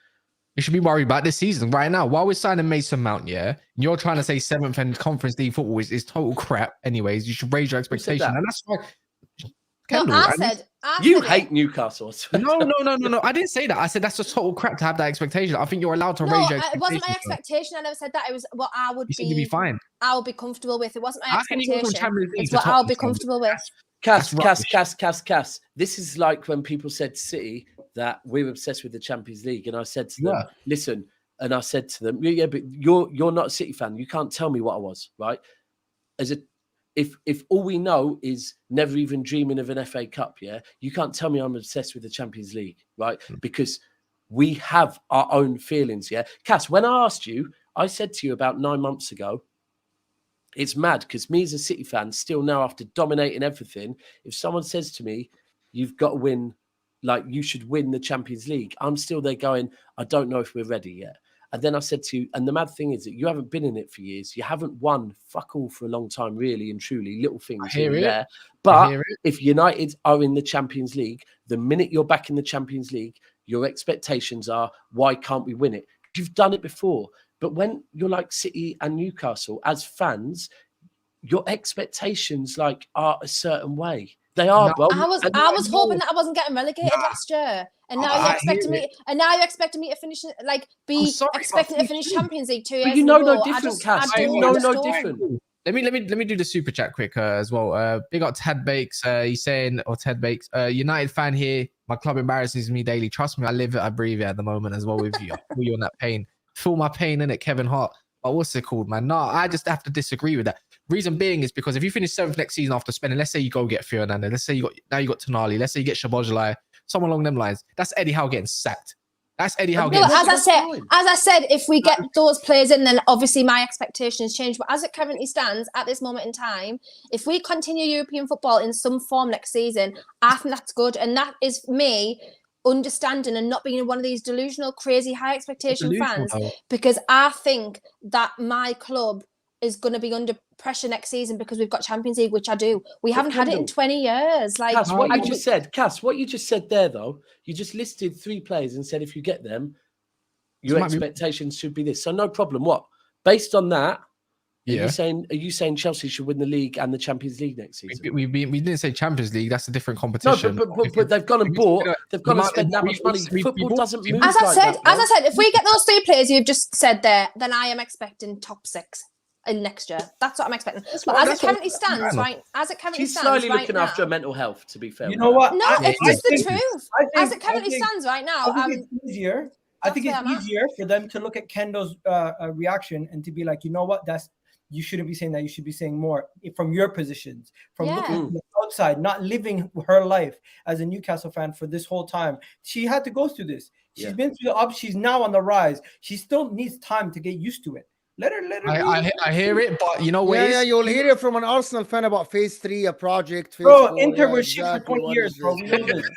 you should be worried about this season right now. While we're signing Mason Mount, yeah, you're trying to say 7th and Conference League football is total crap. Anyways, you should raise your expectation, and that's why. Kendall, you hate Newcastle. No. I didn't say that. I said that's a total crap to have that expectation. I think you're allowed to raise your expectation. It wasn't my expectation. I never said that. It was what I would be fine. I would be comfortable with. It wasn't my expectation. It's what I'll be comfortable with. Cass. This is like when people said to City that we're obsessed with the Champions League, and I said to them, listen, and I said to them, yeah, but you're not a City fan. You can't tell me what I was, right? If all we know is never even dreaming of an FA Cup, yeah, you can't tell me I'm obsessed with the Champions League, right? Because we have our own feelings, yeah. Cass, when I asked you, I said to you about 9 months ago, it's mad because me as a City fan, still now after dominating everything, if someone says to me, you've got to win, like you should win the Champions League, I'm still there going, I don't know if we're ready yet. And then I said to you, and the mad thing is that you haven't been in it for years. You haven't won fuck all for a long time, really and truly. Little things here and there. But if United are in the Champions League, the minute you're back in the Champions League, your expectations are, why can't we win it? You've done it before. But when you're like City and Newcastle, as fans, your expectations like are a certain way. They are, No, bro. I was hoping that I wasn't getting relegated last year, and now you're expecting me. And now you're expecting me to finish expecting to finish Champions League 2 years. But you in know a no row. different, I Cass. don't You know no understand. different. Let me do the super chat quick as well. Big up Ted Bakes. He's saying, or Ted Bakes, United fan here. My club embarrasses me daily. Trust me, I live it, I breathe it at the moment as well with you. I feel you on that pain. Feel my pain in it, Kevin Hart. But what's it called, man? No, I just have to disagree with that. Reason being is because if you finish 7th next season after spending, let's say you go get Fernandez, let's say you got Tonali, let's say you get Szoboszlai, someone along them lines. That's Eddie Howe getting sacked. That's Eddie Howe getting sacked. As I said, if we get those players in, then obviously my expectations change. But as it currently stands at this moment in time, if we continue European football in some form next season, I think that's good, and that is me understanding and not being one of these delusional, crazy, high expectation fans, because I think that my club is going to be under pressure next season because we've got Champions League, which I do. We haven't had it in 20 years. Like Cass, what you just said there, though, you just listed 3 players and said if you get them, your expectations should be this. So no problem. What? Based on that, Are you saying Chelsea should win the league and the Champions League next season? We didn't say Champions League. That's a different competition. No, but they've gone and bought. They've gone and spent that much money. Football doesn't move. As I said, if we get those 3 players you've just said there, then I am expecting top 6 in next year. That's what I'm expecting. But as it currently stands, she's slowly looking after her mental health. To be fair, you know what? No, it's just the truth. As it currently stands right now, I think it's easier. I think it's easier for them to look at Kendo's reaction and to be like, you know what, you shouldn't be saying that. You should be saying more from your positions, from looking from the outside, not living her life as a Newcastle fan for this whole time. She had to go through this. She's been through the ups. She's now on the rise. She still needs time to get used to it. Let her. I hear it, but you know what? Yeah, you'll hear it from an Arsenal fan about phase 3, a project. Phase bro, 4, Inter was shit for 20 years, bro. We know this.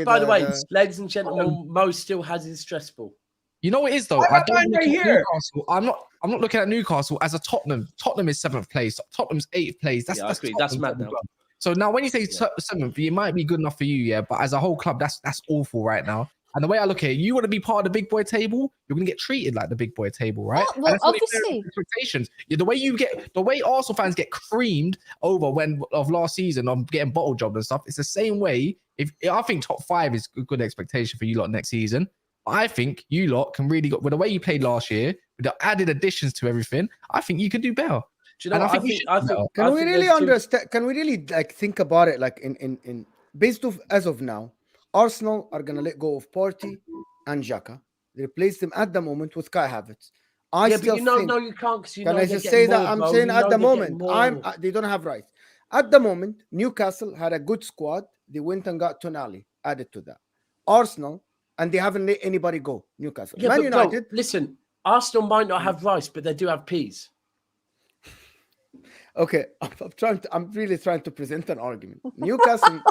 By the way, ladies and gentlemen, Mo still has his stress ball. You know what it is though? I don't look at Newcastle. I'm not looking at Newcastle as a Tottenham. Tottenham is 7th place. Tottenham's 8th place. That's mad now. So now when you say 7th, it might be good enough for you, but as a whole club, that's awful right now. And the way I look at it, you want to be part of the big boy table, you're going to get treated like the big boy table, right? Well, obviously. Expectations. The way Arsenal fans get creamed over of last season on getting bottle jobbed and stuff, it's the same way. I think top 5 is a good expectation for you lot next season. I think you lot can really go with the way you played last year, with the added additions to everything. I think you could do better. Do you know? I think. Can we really understand? Can we really think about it like in based off as of now? Arsenal are gonna let go of Partey and Xhaka. They replace them at the moment with Kai Havertz. But you can't. Can I just say that? I'm saying at the moment, they don't have Rice. At the moment, Newcastle had a good squad. They went and got Tonali added to that. Arsenal. And they haven't let anybody go. Newcastle. Man United. Bro, listen, Arsenal might not have Rice, but they do have peas. Okay, I'm really trying to present an argument. Newcastle.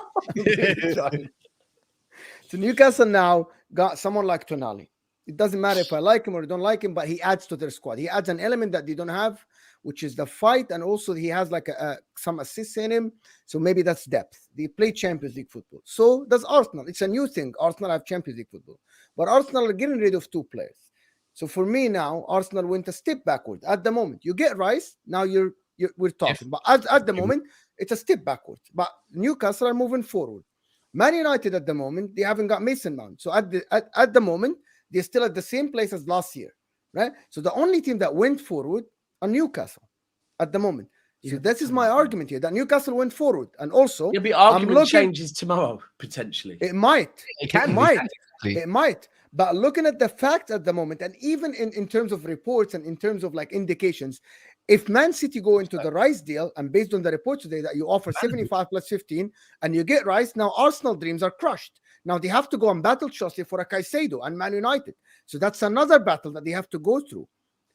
So Newcastle now got someone like Tonali. It doesn't matter if I like him or don't like him, but he adds to their squad. He adds an element that they don't have, which is the fight, and also he has like some assists in him. So maybe that's depth. They play Champions League football. So does Arsenal. It's a new thing. Arsenal have Champions League football. But Arsenal are getting rid of 2 players. So for me now, Arsenal went a step backward. At the moment, you get Rice, now we're talking. But at the moment, it's a step backward. But Newcastle are moving forward. Man United at the moment, they haven't got Mason Mount. So at the moment, they're still at the same place as last year. Right? So the only team that went forward are Newcastle at the moment. So this is my argument here, that Newcastle went forward. And also, the argument changes tomorrow, potentially. It might. It might. But looking at the facts at the moment, and even in terms of reports and in terms of like indications, if Man City go into the Rice deal, and based on the report today that you offer 75 plus 15, and you get Rice, now Arsenal dreams are crushed. Now they have to go and battle Chelsea for a Caicedo and Man United. So that's another battle that they have to go through.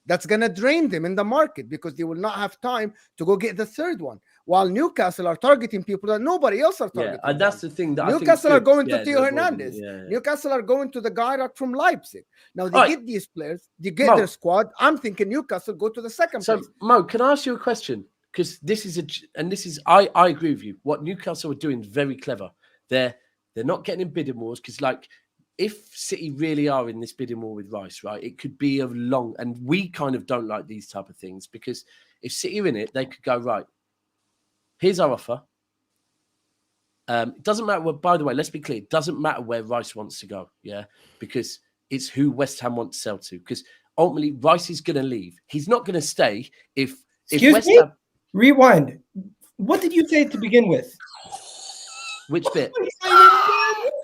That's going to drain them in the market because they will not have time to go get the third one. While Newcastle are targeting people that nobody else are targeting. And that's the thing that Newcastle are going to Theo Hernandez. Newcastle are going to the guy from Leipzig. Now they get these players, they get their squad. I'm thinking Newcastle go to the second place. So Mo, can I ask you a question? Because I agree with you. What Newcastle are doing is very clever. They're not getting in bidding wars because if City really are in this bidding war with Rice, right, it could be a long, and we kind of don't like these type of things, because if City are in it, they could go, right, here's our offer. It doesn't matter what, by the way, let's be clear, it doesn't matter where Rice wants to go, yeah, because it's who West Ham want to sell to, because ultimately Rice is going to leave. He's not going to stay if West Ham... Rewind. What did you say to begin with? Which bit?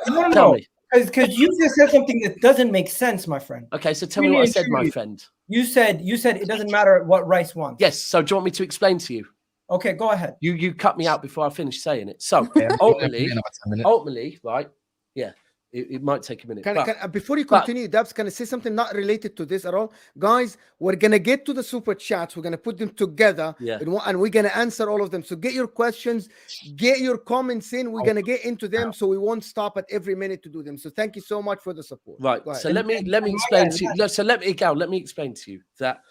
Tell me. Because you just said something that doesn't make sense, my friend. Okay, so tell me what I said, my friend. You said it doesn't matter what Rice wants. Yes, so do you want me to explain to you? Okay, go ahead. You cut me out before I finished saying it. So ultimately, right? Yeah, it might take a minute. Before you continue, Daps, can I say something not related to this at all? Guys, we're going to get to the super chats. We're going to put them together, and we're going to answer all of them. So get your questions, get your comments in. We're going to get into them, so we won't stop at every minute to do them. So thank you so much for the support. Right. So let me explain to you. So let me explain to you that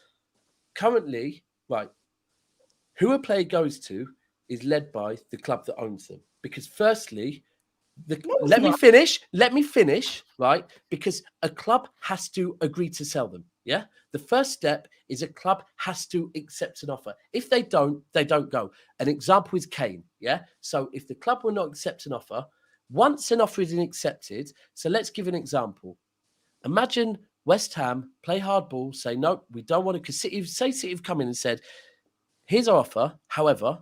currently, right, who a player goes to is led by the club that owns them. Because firstly, let me finish, right? Because a club has to agree to sell them. Yeah. The first step is a club has to accept an offer. If they don't go. An example is Kane. Yeah. So if the club will not accept an offer, once an offer is accepted, so let's give an example. Imagine West Ham play hardball, say, no, we don't want to, because City have come in and said, here's our offer. However,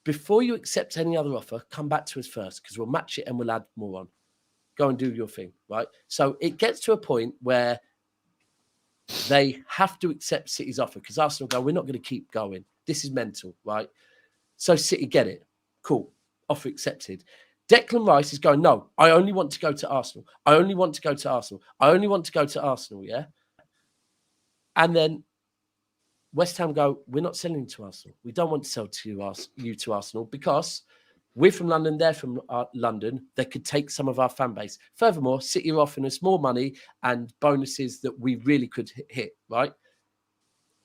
before you accept any other offer, come back to us first, because we'll match it and we'll add more on. Go and do your thing, right? So it gets to a point where they have to accept City's offer, because Arsenal go, we're not going to keep going. This is mental, right? So City get it. Cool. Offer accepted. Declan Rice is going, no, I only want to go to Arsenal. I only want to go to Arsenal. I only want to go to Arsenal, yeah? And then West Ham go, we're not selling to Arsenal. We don't want to sell to you to Arsenal, because we're from London, they're from London. They could take some of our fan base. Furthermore, City are offering us more money and bonuses that we really could hit, right?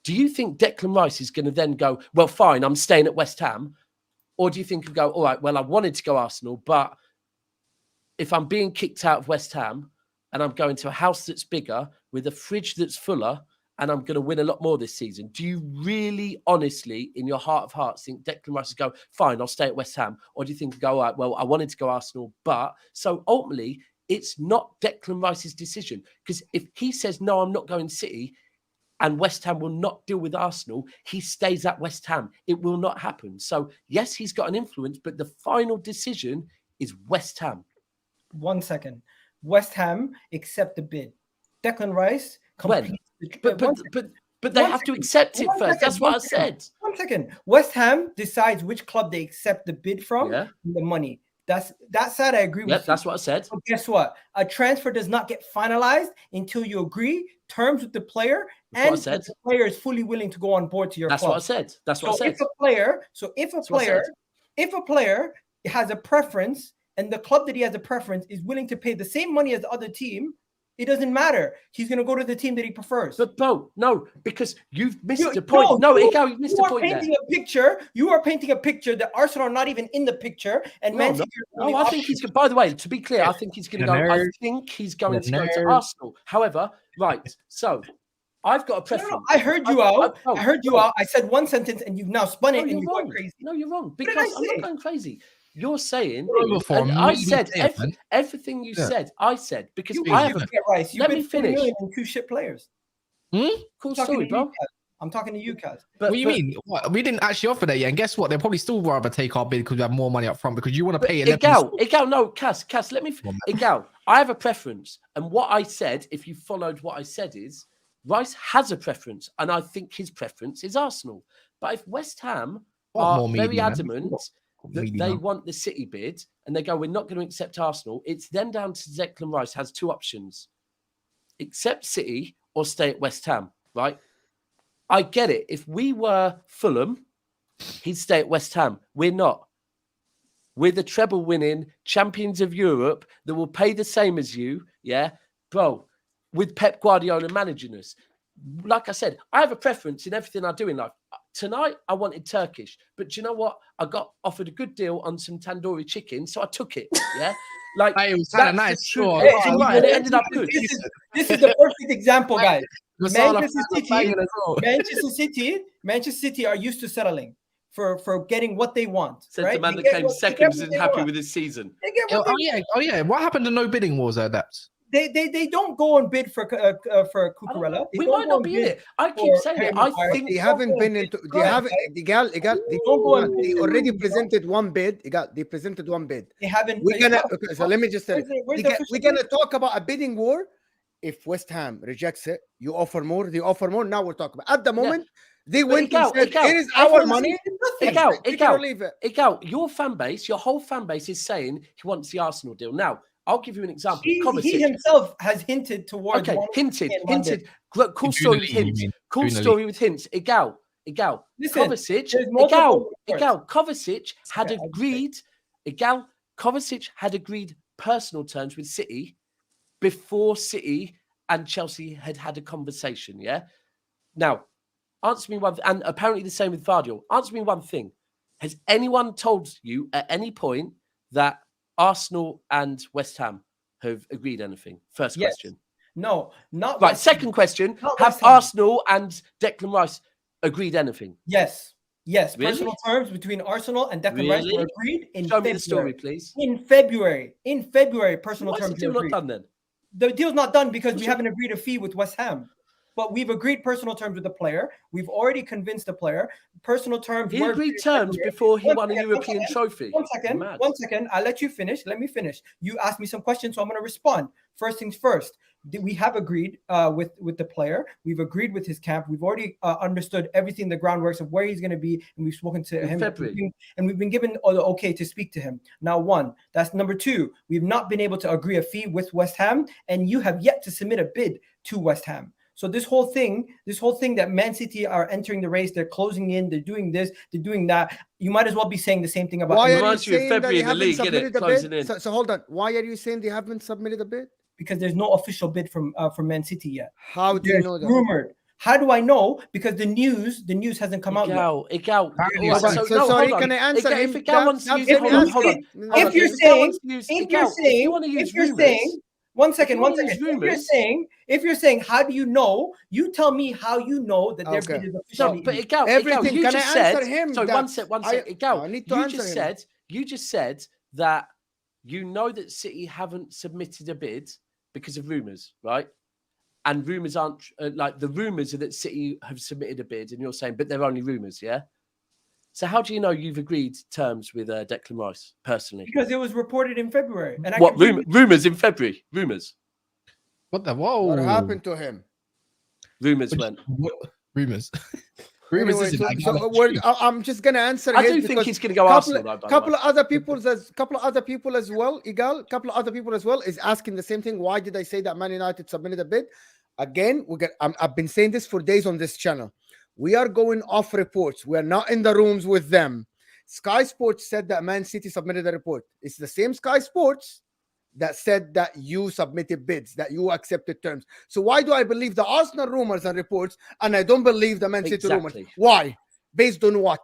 Do you think Declan Rice is going to then go, well, fine, I'm staying at West Ham? Or do you think he'll go, all right, well, I wanted to go Arsenal, but if I'm being kicked out of West Ham and I'm going to a house that's bigger with a fridge that's fuller, and I'm going to win a lot more this season, do you really, honestly, in your heart of hearts, think Declan Rice will go, fine, I'll stay at West Ham? Or do you think, go, all right, well, I wanted to go Arsenal, but... So ultimately, it's not Declan Rice's decision. Because if he says, no, I'm not going City, and West Ham will not deal with Arsenal, he stays at West Ham. It will not happen. So, yes, he's got an influence, but the final decision is West Ham. 1 second. West Ham accept the bid. Declan Rice... When? But they have to accept it first. That's what I said. 1 second. West Ham decides which club they accept the bid from and the money. That side I agree with. That's what I said. But guess what? A transfer does not get finalized until you agree terms with the player and the player is fully willing to go on board to your club. That's what I said. That's what I said. If a player has a preference and the club that he has a preference is willing to pay the same money as the other team, it doesn't matter. He's going to go to the team that he prefers. But, Bo, no, because you've missed the point. You've missed the point there. You are painting a picture that Arsenal are not even in the picture. And I think he's going to, by the way, to be clear, I think he's going to go. I think he's going to go to Arsenal. However, right, so I've got a preference. I heard you out. I heard you out. I said one sentence and you've now spun it and you're going crazy. No, you're wrong. Because I'm not going crazy. You're saying, I said everything you said. I said because I haven't. Let me finish. Two shit players. Cool story, bro. I'm talking to you, Kaz. What do you mean? What? We didn't actually offer that yet. And guess what? They'll probably still rather take our bid because we have more money up front because you want to pay it. Egal, no, Kaz, let me. Egal, I have a preference, and what I said, if you followed what I said, is Rice has a preference, and I think his preference is Arsenal. But if West Ham are very adamant that they want the City bid and they go, we're not going to accept Arsenal, it's then down to Declan Rice has two options: accept City or stay at West Ham, right? I get it. If we were Fulham, he'd stay at West Ham. We're not. We're the treble-winning champions of Europe that will pay the same as you, yeah? Bro, with Pep Guardiola managing us. Like I said, I have a preference in everything I do in life. Tonight, I wanted Turkish. But do you know what? I got offered a good deal on some tandoori chicken, so I took it, yeah? Like Hey, it was kind of that's nice. the truth. Sure. It's all right, and it ended up good. This is the perfect example, guys. Masala Manchester City, banging as well. Manchester City are used to settling for getting what they want. Said right? the man They that get came what- they second get what isn't they happy want. with his season. They get what Oh yeah. What happened to no bidding wars at Daps? they don't go and bid for Cucurella. They We don't might go not and be in bid it. I keep for saying Harry it. I Maguire. think They Don't haven't go been and into. bid. They Go ahead, haven't. right? Egal. They Don't go and they bid. already presented one bid. Egal. They presented one bid. They haven't. We're gonna. Okay, so let me just tell Where's you. the- where's We the get- official We're gonna bid? talk about a bidding war. If West Ham rejects it, you offer more. They offer more. Now we're talking about. At the moment, they went and said, "It is our money." Egal, Take it or leave it. Egal, your fan base, your whole fan base is saying he wants the Arsenal deal. Now, I'll give you an example. He Kovacic. himself has hinted towards. Okay, wanting to be in London. hinted. Cool story with hints. Cool story with hints. Egal. Listen, Kovacic. there's multiple reports. Egal. Kovacic had Okay, agreed. Egal. Kovacic had agreed personal terms with City before City and Chelsea had a conversation. Yeah. Now, answer me one, and apparently the same with Vardy. Answer me one thing: has anyone told you at any point that Arsenal and West Ham have agreed anything? First Yes. question. No, not Right. West Second Ham. question: Not have West Ham. Arsenal and Declan Rice agreed anything? Yes. Really? Personal terms between Arsenal and Declan Rice were Really? agreed in Show me February. the story, please. In February, personal Why is the terms deal were not agreed. done then? The deal's not done because we Sure. haven't agreed a fee with West Ham. But we've agreed personal terms with the player. We've already convinced the player. Personal terms. He were agreed agreed in terms February. before he One won a second, European trophy. One second. Mad. 1 second. I'll let you finish. Let me finish. You asked me some questions, so I'm going to respond. First things first. We have agreed with the player. We've agreed with his camp. We've already understood everything, the groundworks of where he's going to be, and we've spoken to In him. February. And we've been given the okay to speak to him. Now, one. That's number two. We've not been able to agree a fee with West Ham, and you have yet to submit a bid to West Ham. So this whole thing that Man City are entering the race, they're closing in, they're doing this, they're doing that. You might as well be saying the same thing about. Why are you Reminds you of saying that February they in the haven't league, innit? submitted the Closing bid? in. So hold on. Why are you saying they haven't submitted a bid? Because there's no official bid from Man City yet. How do you There's know that? rumored. How do I know? Because the news hasn't come out yet. Egal. Apparently All it's- right, So no, sorry, hold on. can I answer Egal, him? if Egal wants to Daps, use, let me hold on, answer hold on. him. Hold If on. you're Egal saying, wants to use- if Egal, you're saying, you want to use if you're rumours, saying, one second, you one wanna use second. rumours- If you're saying, how do you know? You tell me how you know that their Okay. bid is no, officially. but in. Egal, Everything. you Can just I answer said. him? Sorry, Daps? one sec. Egal, I need to answer him. you just said that you know that City haven't submitted a bid because of rumours, right? And rumours aren't like the rumours are that City have submitted a bid, and you're saying, but they're only rumours, yeah. So how do you know you've agreed terms with Declan Rice personally? Because it was reported in February. And What rumours in February? Rumours. What the whoa? What happened to him? Rumours went. Rumors. Rumors. Anyway, Isn't like, so I'm just gonna answer. I his do think because he's going to go couple, Arsenal. Though, by the couple way. of other people as well. Egal, couple of other people as well is asking the same thing. Why did I say that Man United submitted a bid? Again, I've been saying this for days on this channel. We are going off reports. We are not in the rooms with them. Sky Sports said that Man City submitted a report. It's the same Sky Sports that said that you submitted bids, that you accepted terms. So why do I believe the Arsenal rumors and reports and I don't believe the Man City rumors? Exactly. Why? Based on what?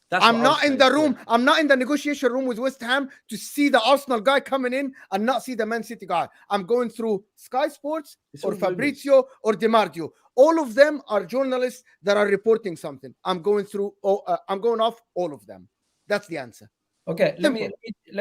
That's I'm what not I'm in the saying, room. yeah. I'm not in the negotiation room with West Ham to see the Arsenal guy coming in and not see the Man City guy. I'm going through Sky Sports It's or all rumours. Fabrizio or DiMarzio. All of them are journalists that are reporting something. I'm going off all of them. That's the answer. Okay, let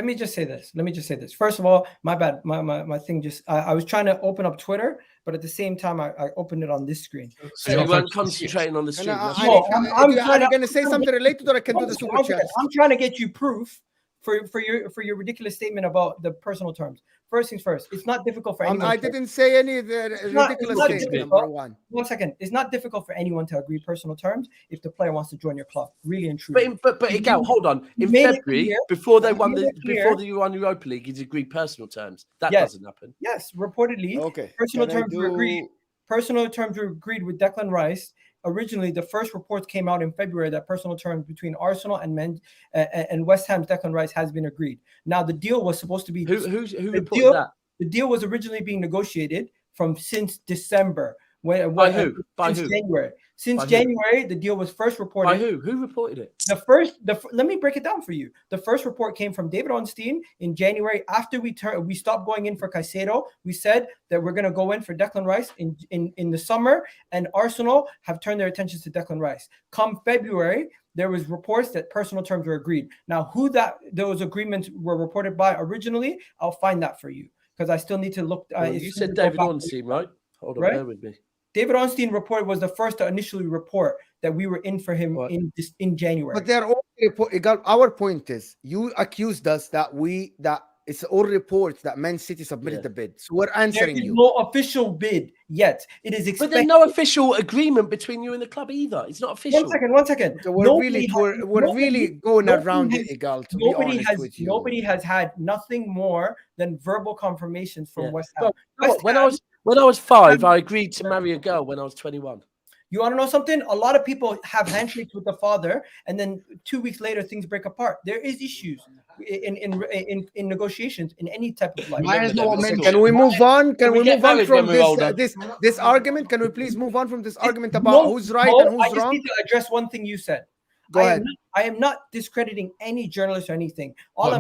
me just say this. First of all, my bad. My thing just I was trying to open up Twitter, but at the same time I opened it on this screen. So you weren't concentrating on the stream. that's Are all. you going to say something related, or I can do the super chat? I'm trying to get you proof for your ridiculous statement about the personal terms. First things first, it's not difficult for anyone. I didn't say any of the ridiculous not things. difficult. Number one. 1 second. It's not difficult for anyone to agree personal terms if the player wants to join your club. Really and truly. But Egal, hold on. In made it February, clear- before they you won made it clear- before they won Europa League, he's agreed personal terms. That Yes. doesn't happen. Yes, reportedly. Okay. Personal Can I terms were agreed. Personal terms were agreed with Declan Rice. Originally, the first reports came out in February that personal terms between Arsenal and West Ham's Declan Rice has been agreed. Now, the deal was supposed to be Who the reported deal, that? The deal was originally being negotiated since December. By who? Since January. Since January, the deal was first reported. By who? Who reported it? Let me break it down for you. The first report came from David Ornstein in January. After we stopped going in for Caicedo, we said that we're going to go in for Declan Rice in the summer, and Arsenal have turned their attentions to Declan Rice. Come February, there was reports that personal terms were agreed. Now, who those agreements were reported by originally, I'll find that for you because I still need to look. You said David Ornstein, right? Hold on, bear with me. David Ornstein report was the first to initially report that we were in for him in January. But they're all our point is you accused us that it's all reports that Man City submitted the bid. So we're answering you. No official bid yet. It is expected. But there's no official agreement between you and the club either. It's not official. One second. So we're really going around it, Egal, to be honest with you. Nobody has had nothing more than verbal confirmations from West Ham. When I was 5, I agreed to marry a girl when I was 21. You want to know something? A lot of people have handshakes with the father, and then 2 weeks later, things break apart. There is issues in negotiations in any type of life. Can we move on? Can we move on from this argument? Can we please move on from this argument about who's right and who's wrong? I just need to address one thing you said. Go ahead. I am not discrediting any journalist or anything. All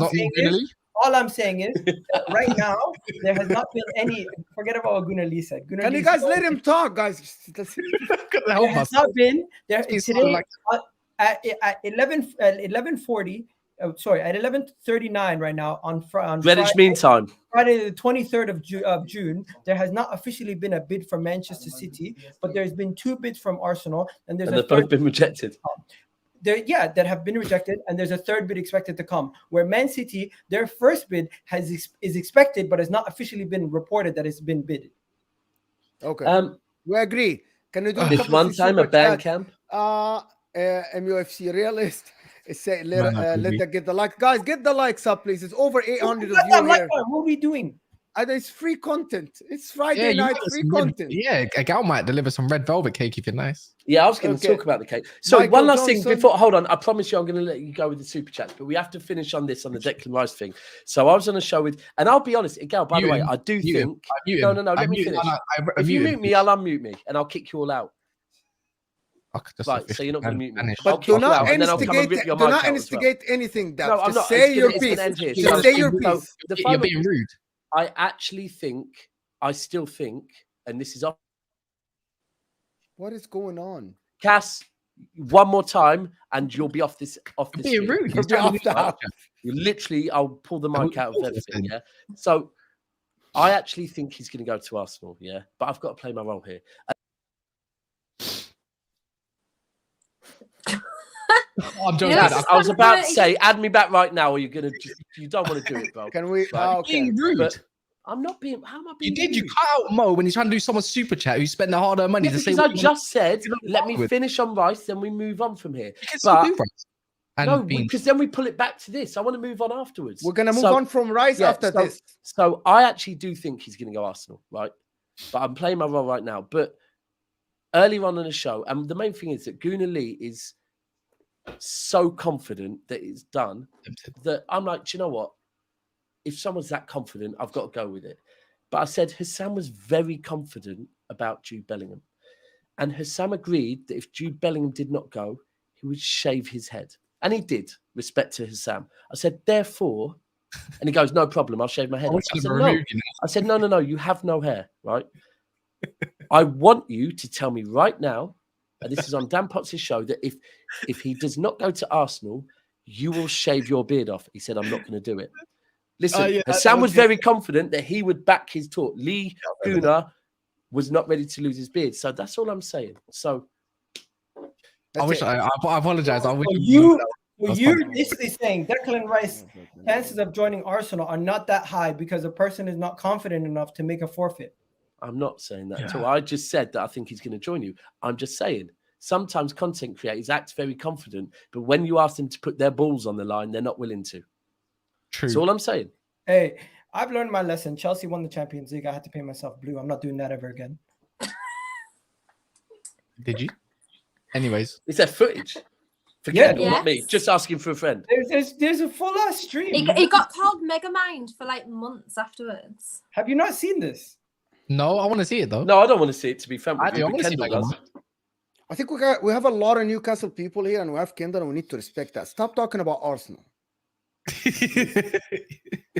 I'm saying is that right now there has not been any. Forget about what Gunnar Lee said. Can you guys let him talk, guys? There has not been there today at 11:40. Sorry, at 11:39 right now on Greenwich Mean Time. Friday the 23rd of June. There has not officially been a bid from Manchester City, but there's been 2 bids from Arsenal, and they've both been rejected. That have been rejected, and there's a 3rd bid expected to come. Where Man City, their first bid is expected, but has not officially been reported that it's been bid. Okay, we agree. Can we do this one time a band camp? MUFC realist. Say let them get the like, guys. Get the likes up, please. It's over 800 of you here. What are we doing? It's free content. It's Friday night free content. Egal might deliver some red velvet cake if you're nice. Yeah, I was going to talk about the cake. So one last thing before. Hold on, I promise you, I'm going to let you go with the super chats, but we have to finish on the Declan Rice thing. So I was on a show with, and I'll be honest, Egal. By the way, I do think. No. Let me finish. If you mute me, I'll unmute me, and I'll kick you all out. Right, so you're not going to mute me. But do not instigate anything. That no, just say your piece. Just say your piece. You're being rude. I still think, and this is off. What is going on? Cass, one more time, and you'll be off this. Being rude. You literally, I'll pull the mic out of everything. Yeah. So, I actually think he's going to go to Arsenal. Yeah, but I've got to play my role here. I'm joking. Yes, I was about to say, add me back right now, or you're gonna. You don't want to do it, bro. Can we? Right. Okay. Being rude. But I'm not being. How am I being? You did. Rude? You cut out Mo when he's trying to do someone's super chat. Who spent the hard-earned money to say. I just said, let me finish on Rice, then we move on from here. Because then we pull it back to this. I want to move on afterwards. We're gonna move on from Rice after this. So I actually do think he's going to go Arsenal, right? But I'm playing my role right now. But earlier on in the show, and the main thing is that Gunnar Lee is so confident that it's done that I'm like, do you know what? If someone's that confident, I've got to go with it. But I said Hassan was very confident about Jude Bellingham. And Hassan agreed that if Jude Bellingham did not go, he would shave his head. And he did, respect to Hassan. I said, therefore, and he goes, no problem, I'll shave my head. I said, no, you have no hair, right? I want you to tell me right now, and this is on Dan Potts' show, that if he does not go to Arsenal, you will shave your beard off. He said, I'm not going to do it. Listen, Hassan was very confident that he would back his talk. Lee Gunnar was not ready to lose his beard. So that's all I'm saying. So I apologize. I wish you're basically saying Declan Rice chances of joining Arsenal are not that high because a person is not confident enough to make a forfeit. I'm not saying that at all. I just said that I think he's going to join you. I'm just saying sometimes content creators act very confident, but when you ask them to put their balls on the line, they're not willing to. True. That's all I'm saying. Hey, I've learned my lesson. Chelsea won the Champions League. I had to pay myself blue. I'm not doing that ever again. Did you? Anyways. Is there footage? Forget it, not me. Just asking for a friend. There's a full stream. He got called Megamind for like months afterwards. Have you not seen this? No, I want to see it though. No, I don't want to see it. To be fair, I do. I want to see Kendall Maguire. does. I think we have a lot of Newcastle people here, and we have Kendall, and we need to respect that. Stop talking about Arsenal.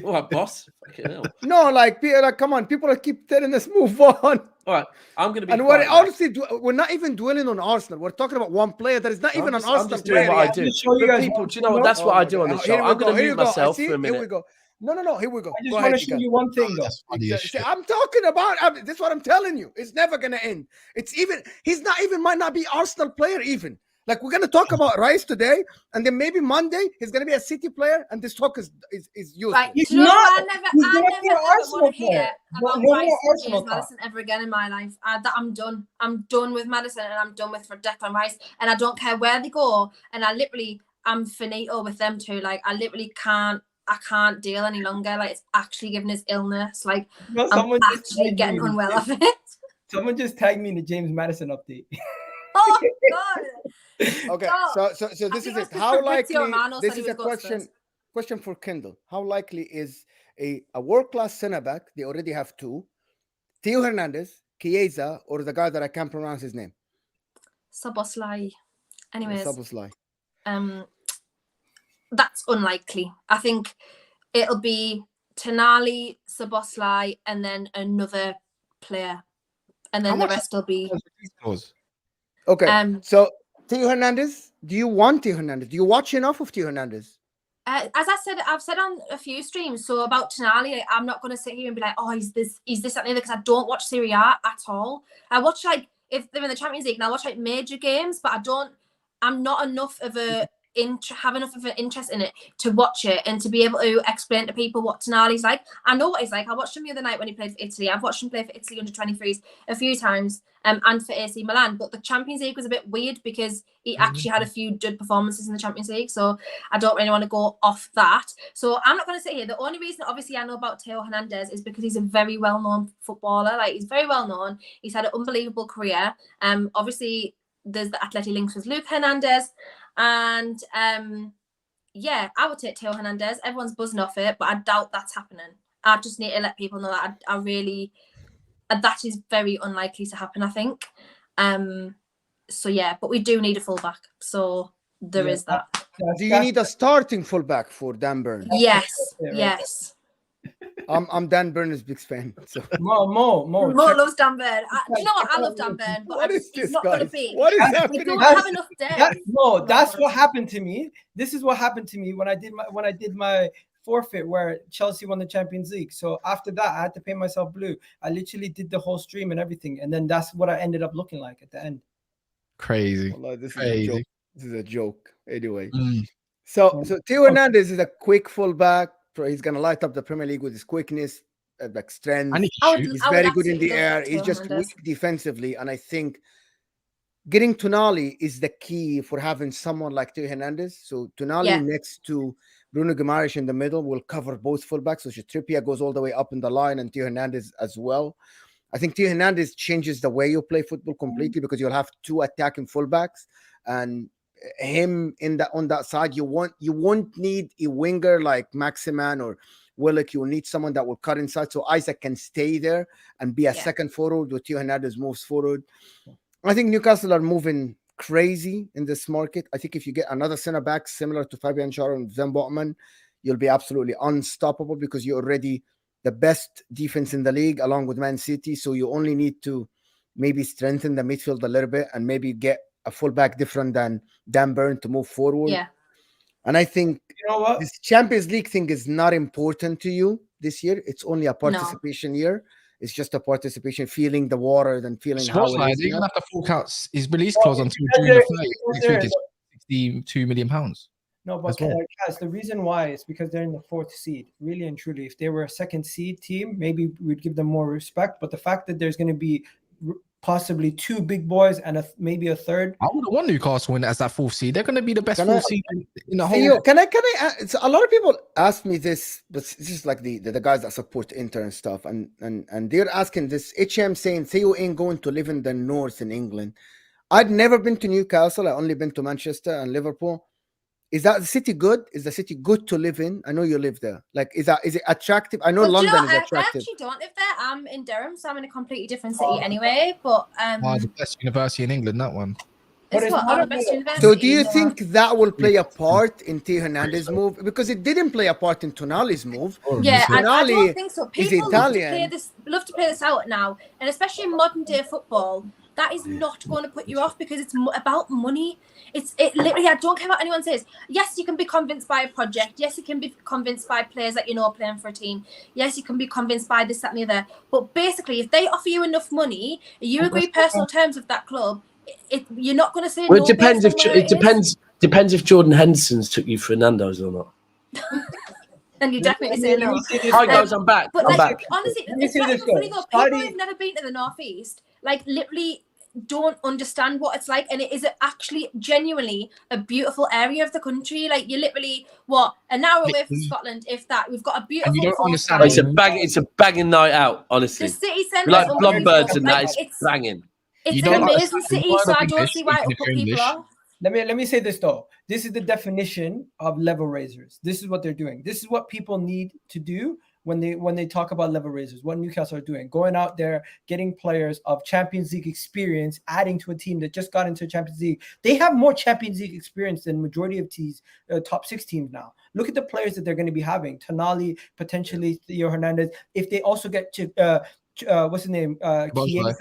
All right, boss. Fucking hell. No, like come on, people keep telling us move on. All right, I'm going to be. And we're honestly, we're not even dwelling on Arsenal. We're talking about one player that is not even an Arsenal I'm just doing player. what I yet. do. Just show you But guys people, one do you know what? thing, That's though. what I do on this show. Here we I'm go, going to here mute we go. myself See, for a minute. Here we go. No. Here we go. I just Go want ahead, to show Egal. you one thing, though. That's funny as See, shit. I'm talking about. This is what I'm telling you. It's never gonna end. It's even. He's not even. Might not be Arsenal player even. Like we're gonna talk about Rice today, and then maybe Monday he's gonna be a City player, and this talk is useless. Right, He's do you know not. what? I never He's gonna be an ever Arsenal want to hear player. about No more Rice and Arsenal James talk. Maddison ever again in my life. I'm done. I'm done with Maddison, and I'm done with Declan Rice, and I don't care where they go. And I'm finito with them too. Like I literally can't. I can't deal any longer. Like it's actually giving us illness. Like No, I'm someone just actually tagged getting me. unwell of it. Someone just tagged me in the James Madison update. Oh God. Okay, No. so this is think it was it. How likely? Fabrizio Romano This said he is a was God's question for Kendall. How likely is a world-class center back? They already have two: Theo Hernandez, Chiesa, or the guy that I can't pronounce his name. Szoboszlai. Anyways, Szoboszlai. that's unlikely. I think it'll be Tonali, Szoboszlai, and then another player, and How then the much rest will be. Okay, so Theo Hernandez. Do you want Theo Hernandez? Do you watch enough of Theo Hernandez? As I've said on a few streams. So about Tonali, I'm not going to sit here and be like, oh, he's this, that, and the other, because I don't watch Serie A at all. I watch like if they're in the Champions League, and I watch like major games, but I'm not enough of a have enough of an interest in it to watch it and to be able to explain to people what Tonali's like. I know what he's like. I watched him the other night when he played for Italy. I've watched him play for Italy under 23s a few times, and for AC Milan. But the Champions League was a bit weird because he actually had a few good performances in the Champions League. So I don't really want to go off that. So I'm not going to sit here. The only reason, obviously, I know about Theo Hernandez is because he's a very well-known footballer. Like he's very well-known. He's had an unbelievable career. Obviously, there's the athletic links with Luke Hernandez. And yeah, I would take Theo Hernandez. Everyone's buzzing off it, but I doubt that's happening. I just need to let people know that I really that is very unlikely to happen, I think. So yeah, but we do need a fullback. So there is that. Do you need a starting fullback for Dan Burn? Yes, yes. I'm Dan Burn's big fan. So Mo loves Dan Burn. Do you know what? I love Dan Burn, but what is this, it's not going to guys? be. What is We happening? don't have enough depth. That's what happened to me. This is what happened to me when I did my forfeit where Chelsea won the Champions League. So after that, I had to pay myself blue. I literally did the whole stream and everything, and then that's what I ended up looking like at the end. Crazy. Wallah, this Crazy. is a joke. This is a joke. Anyway, so Theo Hernandez is a quick fullback. He's gonna light up the Premier League with his quickness, like strength. And he can shoot. He's very good in the air. He's just weak defensively, and I think getting Tonali is the key for having someone like Theo Hernandez. So Tonali next to Bruno Guimaraes in the middle will cover both fullbacks. So Trippier goes all the way up in the line, and Theo Hernandez as well. I think Theo Hernandez changes the way you play football completely because you'll have two attacking fullbacks, and him on that side. You won't need a winger like Maximan or Willock. You'll need someone that will cut inside, so Isaac can stay there and be a second forward with Theo Hernandez moves forward. I think Newcastle are moving crazy in this market. I think if you get another center back similar to Fabian Schär and Sven Botman, you'll be absolutely unstoppable because you're already the best defense in the league along with Man City. So you only need to maybe strengthen the midfield a little bit and maybe get a fullback different than Dan Burn to move forward. Yeah. And I think you know what? This Champions League thing is not important to you this year. It's only a participation year. It's just a participation, feeling the water, then feeling how it is. They're going to have to fork out his release clause until June the 30th. Next week is £62 million. No, but Kaz, the reason why is because they're in the fourth seed. Really and truly, if they were a second seed team, maybe we'd give them more respect. But the fact that there's going to be possibly two big boys and maybe a third. I would want Newcastle in as that fourth seed. They're going to be the best fourth seed in the whole. Can I? So a lot of people ask me this, but this is like the guys that support Inter and stuff, and they're asking this. HM saying Theo ain't going to live in the north in England. I'd never been to Newcastle. I only been to Manchester and Liverpool. Is that city good? Is the city good to live in? I know you live there. Like, is it attractive? I know Well, do you London know, is I attractive. actually don't live there. I'm in Durham, so I'm in a completely different city anyway. But The best university in England, that one. it's it's what not the about- best university. So do you so- think that will play a part in Theo Hernandez's move? Because it didn't play a part in Tonali's move. Yeah, I Tonali don't think so. is People Italian. love to play this out now, and especially in modern day football, that is not going to put you off because it's about money. It literally. I don't care what anyone says. Yes, you can be convinced by a project. Yes, you can be convinced by players that you know are playing for a team. Yes, you can be convinced by this, that, and the other. But basically, if they offer you enough money, you agree personal terms with that club. You're not going to say Well, no. it depends based on where it is. depends if Jordan Henderson's took you Fernando's or not. And you definitely say no. Hi guys, I'm back. But I'm like, back. honestly, Let me it's say not this even funny though. though. People Saudi- who've never been to the Northeast, like, literally don't understand what it's like, and it is actually genuinely a beautiful area of the country. Like, you're literally an hour away from Scotland, if that. We've got a beautiful don't coastline. understand- It's a banging night out, honestly. The city centre Like is Blonde unbelievable. Birds and Like, that is banging. it's You an don't amazing understand city, word so of I don't English, see why it even would if put you're people English. off. Let me say this though. This is the definition of level raisers. This is what they're doing. This is what people need to do when they talk about level raisers. What Newcastle are doing, going out there, getting players of Champions League experience, adding to a team that just got into Champions League. They have more Champions League experience than majority of top 6 teams now. Look at the players that they're going to be having. Tonali, potentially Theo Hernandez. If they also get to what's his name, Chiesa.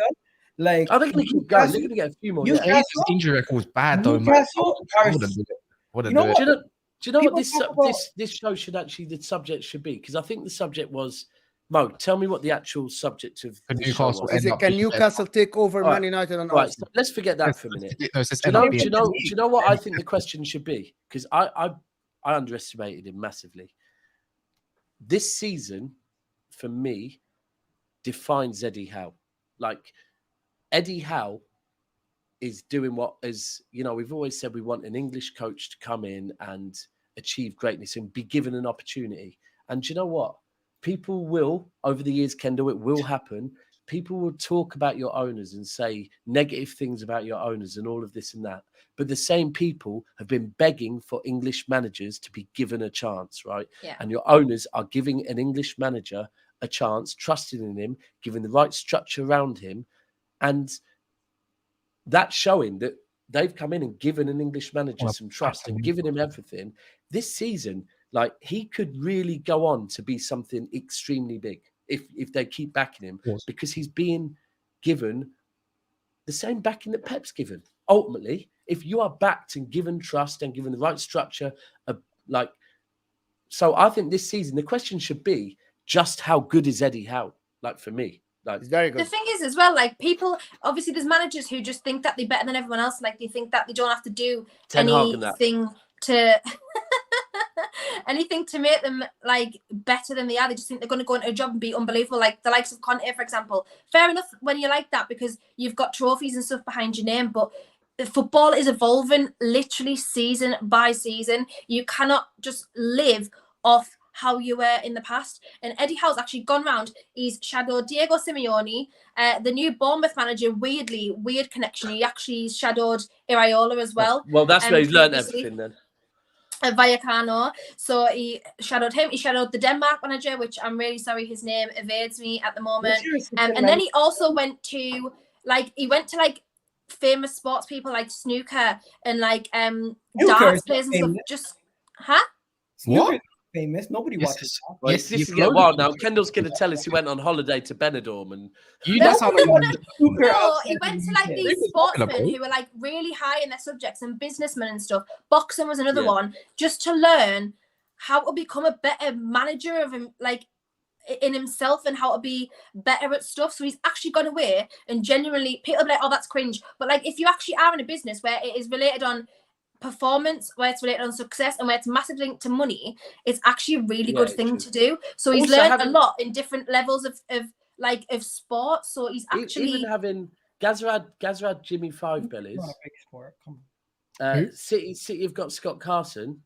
Like, Are they going to keep going? They're going to get a few more. Newcastle- Yeah. Chiesa's injury record was bad though, man. Newcastle I are- wouldn't do it. Wouldn't You know do what? it. Do you know what People talk about- this show should actually, the subject should be? Because I think the subject was, Mo, tell me what the actual subject of For this Newcastle show was. Is it, can Newcastle take over Man United and Right, Arsenal? so let's forget that for a minute. No, it says Do end up you being- know what I think the question should be? Because I underestimated him massively. This season, for me, defines Eddie Howe. Like, Eddie Howe is doing what is, we've always said we want an English coach to come in and achieve greatness and be given an opportunity. And do you know what? People will, over the years, Kendall, it will happen. People will talk about your owners and say negative things about your owners and all of this and that. But the same people have been begging for English managers to be given a chance, right? Yeah. And your owners are giving an English manager a chance, trusting in him, giving the right structure around him. And that's showing that they've come in and given an English manager some trust and given him everything. This season, like, he could really go on to be something extremely big if they keep backing him, because he's being given the same backing that Pep's given. Ultimately, if you are backed and given trust and given the right structure, so I think this season the question should be just how good is Eddie Howe? Like, for me, like, It's very good. The thing is, as well, like, people, obviously there's managers who just think that they're better than everyone else. Like, they think that they don't have to do Ten Hag and that. anything to make them, like, better than they are. They just think they're going to go into a job and be unbelievable. Like the likes of Conte, for example. Fair enough when you're like that because you've got trophies and stuff behind your name, but football is evolving literally season by season. You cannot just live off how you were in the past. And Eddie Howe's actually gone round. He's shadowed Diego Simeone, the new Bournemouth manager. Weird connection. He actually shadowed Iraola as well. Well, that's where he's learned previously. everything then. Vallecano. So he shadowed him. He shadowed the Denmark manager, which I'm really sorry his name evades me at the moment. And then he also went to famous sports people like snooker and like darts players and stuff. Just Snooker is famous. Nobody watches that. Well, this is getting wild now. Kendall's going to tell us he went on holiday to Benidorm and That's how they No, he went to like these sportsmen who were like really high in their subjects and businessmen and stuff. Boxing was another one, just to learn how to become a better manager of him, like in himself, and how to be better at stuff. So he's actually gone away and genuinely, people be like, oh, that's cringe. But like, if you actually are in a business where it is related on performance, where it's related on success, and where it's massively linked to money, it's actually a really good thing to do. So he's also learned a lot in different levels of sport. So he's actually even having Gazrad Jimmy Five Bellies. Not a big sport. Come on. City have got Scott Carson,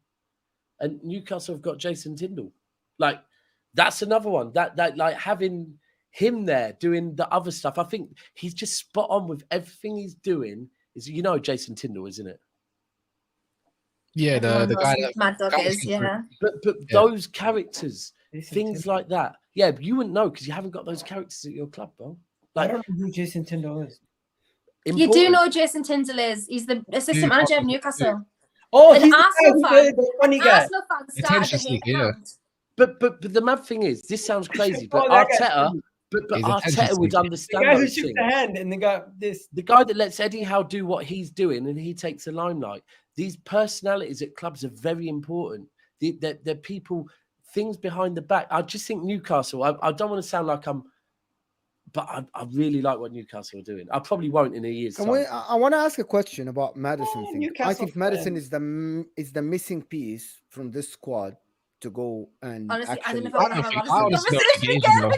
and Newcastle have got Jason Tindall. Like, that's another one that like having him there doing the other stuff. I think he's just spot on with everything he's doing. Is Jason Tindall, isn't it? Yeah, Everyone the knows guy who that Mad Dog is, yeah. But Yeah. those characters, Jason things Tyndall. like that. Yeah, but you wouldn't know because you haven't got those characters at your club, bro. I Like, don't know who Jason Tyndall is. You do important. know Jason Tyndall is. He's the assistant manager of Newcastle. Oh, An he's Arsenal the funny guy. Arsenal fan started Attention the hate seeker, yeah. account. But the mad thing is, this sounds crazy, but Oh, that guy's Arteta, funny. but He's attention Arteta would seeker. The understand guy who those shook things. the hand and they got this. The guy that lets Eddie Howe do what he's doing and he takes the limelight. These personalities at clubs are very important. They're people, things behind the back. I just think Newcastle, I don't want to sound like but I really like what Newcastle are doing. I probably won't in a year's time. I want to ask a question about Madison thing. I Newcastle think Madison fan. is the missing piece from this squad to go and Honestly, I don't actually. know if I want to have I honestly don't think he is, you know.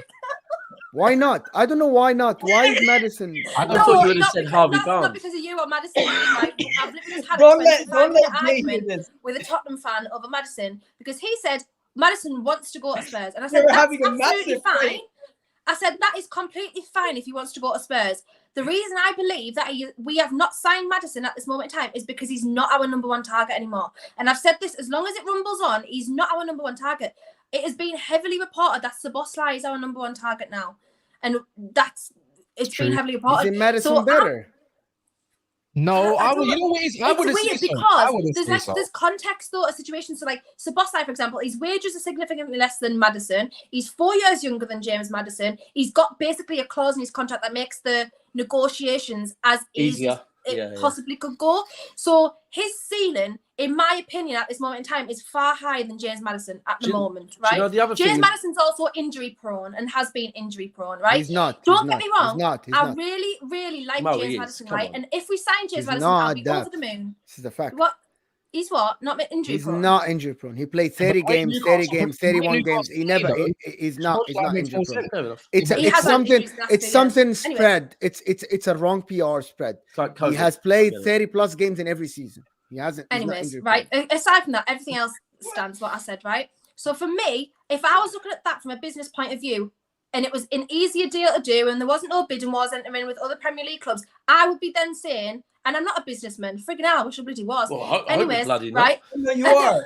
Why not? I don't know why not. Why is Madison? I I thought you would have not said because- Harvey that's not Barnes. because of you or Madison. Like, I've literally just had a Don't let 25-minute Jay hear argument this. with a Tottenham fan over Madison because he said Madison wants to go to Spurs. And I They said, were that's having a absolutely massive fine. fight. I said, that is completely fine if he wants to go to Spurs. The reason I believe that we have not signed Madison at this moment in time is because he's not our number one target anymore. And I've said this, as long as it rumbles on, he's not our number one target. It has been heavily reported that Szoboszlai is our number one target now. And it's True. been heavily reported. Is Madison So better? No, I I don't would. You know. know what it is? I It's would have weird said so. I because would've there's said so. there's context though, a situation. So like Szoboszlai, for example, his wages are significantly less than Madison. He's 4 years younger than James Madison. He's got basically a clause in his contract that makes the negotiations as easy as Easier. it Yeah. possibly could go. So his ceiling, in my opinion, at this moment in time, is far higher than James Madison at the Do you- moment, Do right? you know the other James thing? Madison's also injury prone and has been injury prone, right? He's not. Don't he's get not, me wrong. He's not. He's I not. really, really like Well, he James is. Madison, Come right? on. And if we sign James He's Madison, I'll not be that. over the moon. This is a fact. What? He's what? Not injury He's prone. not injury prone. He played 30 But when games, Newcastle- 30 games, 31 when games. He Newcastle never. play, He's not. He's not injury prone. Fair enough. It's He it's has had something. injuries last It's 2 years. something Anyways. spread. It's a wrong PR spread. It's like He COVID. has played Yeah. 30 plus games in every season. He hasn't. He's not Anyways, injury right. prone. Aside from that, everything else stands what I said, right? So for me, if I was looking at that from a business point of view, and it was an easier deal to do, and there wasn't no bidding wars entering with other Premier League clubs, I would be then saying, and I'm not a businessman, friggin' hell, I wish I bloody was. Well, I hope you're Anyways, bloody not. right? No, you are.